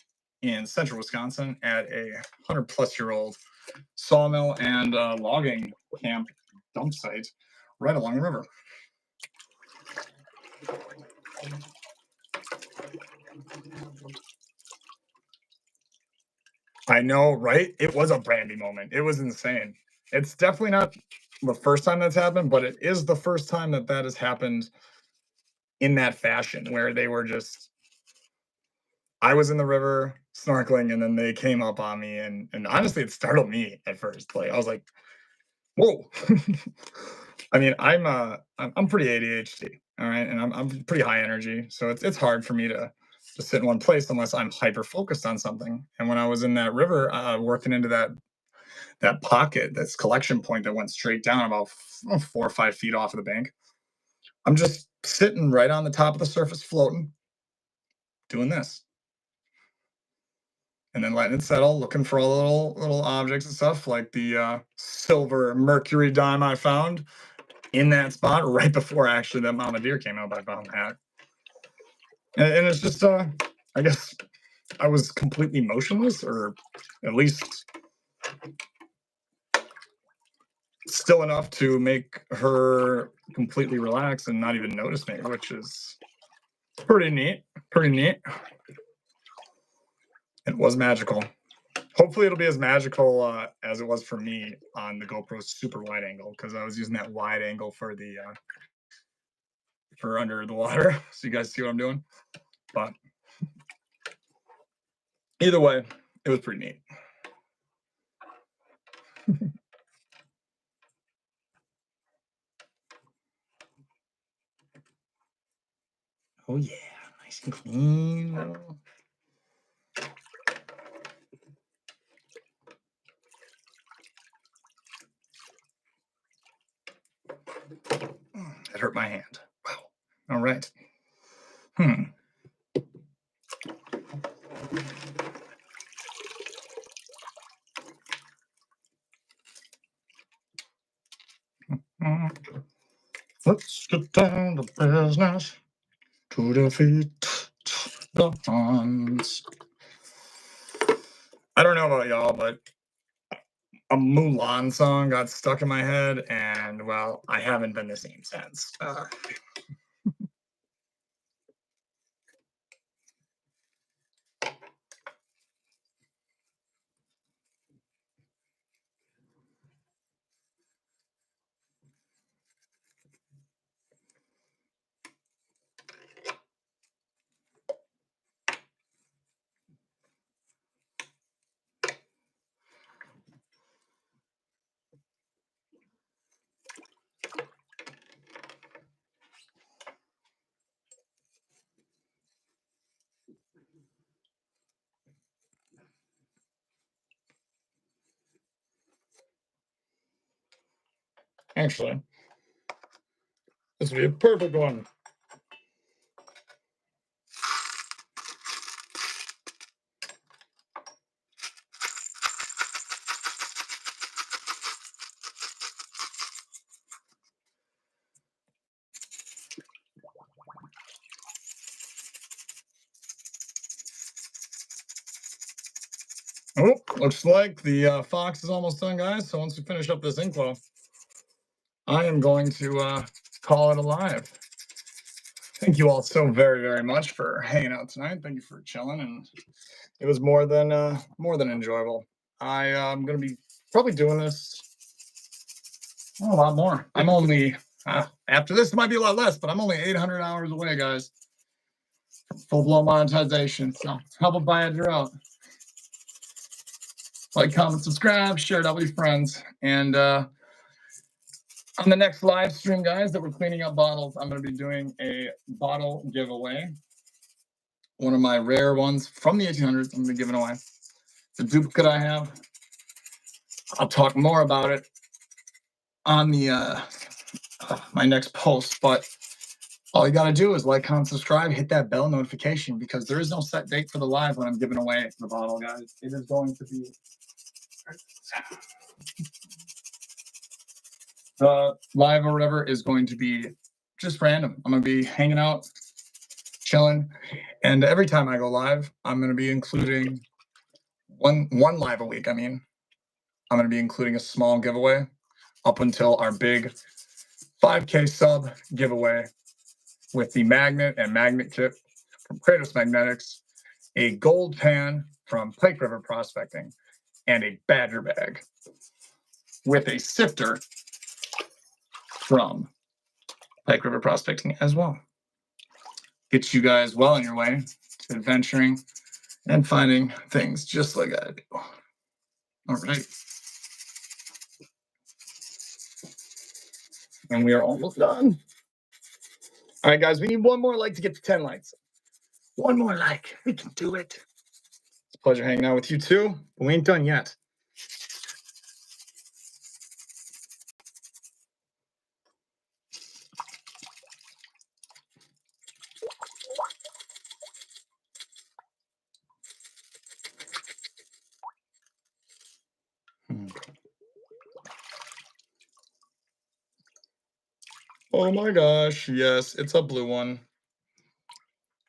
in central Wisconsin at a 100-plus-year-old sawmill and logging camp dump site right along the river. I know, right? It was a brandy moment. It was insane. It's definitely not the first time that's happened, but it is the first time that has happened in that fashion, where they were just, I was in the river snorkeling, and then they came up on me, and honestly, it startled me at first. Like, I was like, whoa. I mean, I'm pretty ADHD, all right, and I'm pretty high energy, so it's hard for me to just sit in one place unless I'm hyper focused on something. And when I was in that river, working into that pocket, this collection point that went straight down about 4 or 5 feet off of the bank, I'm just sitting right on the top of the surface, floating, doing this, and then letting it settle, looking for all the little objects and stuff, like the silver mercury dime I found in that spot right before actually that mama deer came out. I found that, and it's just I guess I was completely motionless, or at least still enough to make her completely relax and not even notice me, which is pretty neat. Pretty neat. It was magical. Hopefully it'll be as magical as it was for me on the GoPro super wide angle, because I was using that wide angle for the for under the water, so you guys see what I'm doing. But either way, it was pretty neat. Oh yeah, nice and clean. That hurt my hand. Wow. All right. Let's get down to business to defeat the Huns. I don't know about y'all, but a Mulan song got stuck in my head, and well, I haven't been the same since. Actually, this would be a perfect one. Oh, looks like the Fox is almost done, guys. So once we finish up this ink flow, I am going to call it a live. Thank you all so very, very much for hanging out tonight. Thank you for chilling, and it was more than enjoyable. I am going to be probably doing this a lot more. I'm only after this, it might be a lot less, but I'm only 800 hours away, guys, from full-blown monetization. So help a buy you're out. Like, comment, subscribe, share it out with your friends, and on the next live stream, guys, that we're cleaning up bottles, I'm going to be doing a bottle giveaway. One of my rare ones from the 1800s, I'm going to be giving away. It's a duplicate I have. I'll talk more about it on the my next post, but all you got to do is like, comment, subscribe, hit that bell notification, because there is no set date for the live when I'm giving away the bottle, guys. It is going to be the live or whatever is going to be just random. I'm going to be hanging out, chilling, and every time I go live, I'm going to be including one live a week. I mean, I'm going to be including a small giveaway up until our big 5K sub giveaway with the magnet and magnet kit from Kratos Magnetics, a gold pan from Pike River Prospecting, and a Badger bag with a sifter from Pike River Prospecting as well. Gets you guys well on your way to adventuring and finding things just like I do. All right. And we are almost done. All right, guys, we need one more like to get to 10 likes. One more like. We can do it. It's a pleasure hanging out with you too. But we ain't done yet. Oh my gosh, yes, it's a blue one.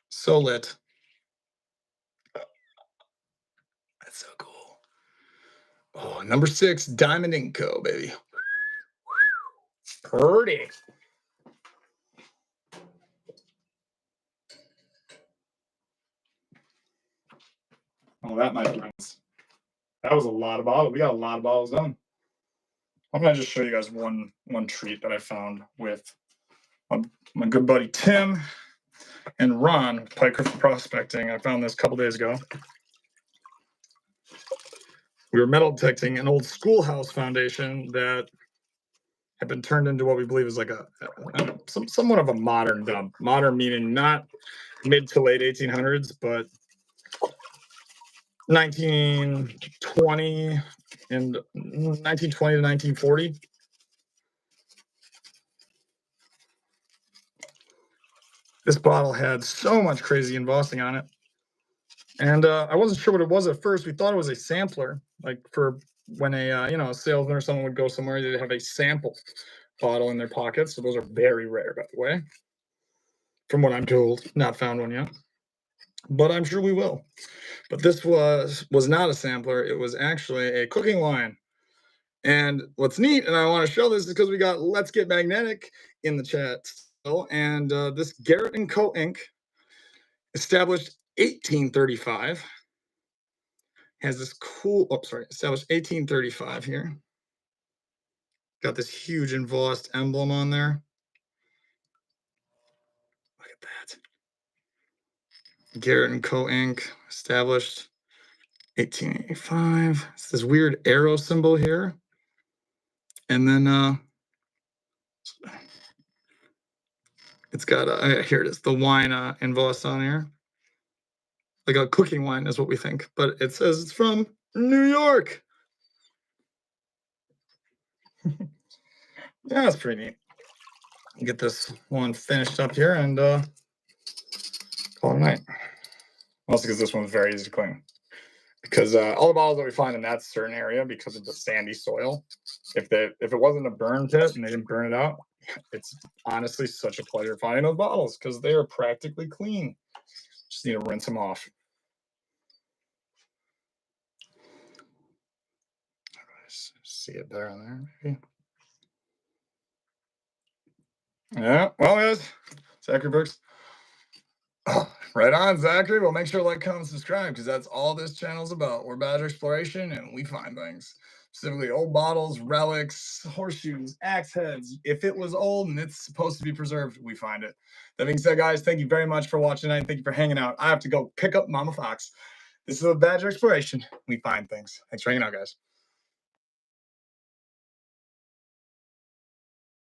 So lit. That's so cool. Oh, number 6, Diamond Ink Co, baby. Pretty. Oh, that, my friends. That was a lot of bottles. We got a lot of bottles done. I'm gonna just show you guys one treat that I found with my good buddy Tim and Ron, Pike River Prospecting. I found this a couple days ago. We were metal detecting an old schoolhouse foundation that had been turned into what we believe is like somewhat of a modern dump. Modern meaning not mid to late 1800s, but 1920 and 1920 to 1940. This bottle had so much crazy embossing on it. And I wasn't sure what it was at first. We thought it was a sampler, like for when a a salesman or someone would go somewhere, they'd have a sample bottle in their pocket. So those are very rare, by the way. From what I'm told, not found one yet, but I'm sure we will. But this was not a sampler. It was actually a cooking wine. And what's neat, and I want to show this, is because we got Let's Get Magnetic in the chat still, and this Garrett & Co. Inc., established 1835, has this cool, established 1835 here. Got this huge embossed emblem on there. Look at that. Garrett & Co. Inc., established 1885. It's this weird arrow symbol here. And then it's got here it is, the wine embossed on here. Like a cooking wine is what we think, but it says it's from New York. Yeah, that's pretty neat. Get this one finished up here and call it a night. Also, because this one's very easy to clean. Because all the bottles that we find in that certain area, because of the sandy soil, if it wasn't a burn pit and they didn't burn it out, it's honestly such a pleasure finding those bottles because they are practically clean. Just need to rinse them off. see it better on there, maybe. Yeah, well, guys, Zachary Brooks. Right on, Zachary. Well, make sure to like, comment, subscribe, because that's all this channel's about. We're Badger Exploration, and we find things. Specifically, old bottles, relics, horseshoes, axe heads. If it was old and it's supposed to be preserved, we find it. That being said, guys, thank you very much for watching tonight. Thank you for hanging out. I have to go pick up Mama Fox. This is a Badger Exploration. We find things. Thanks for hanging out, guys.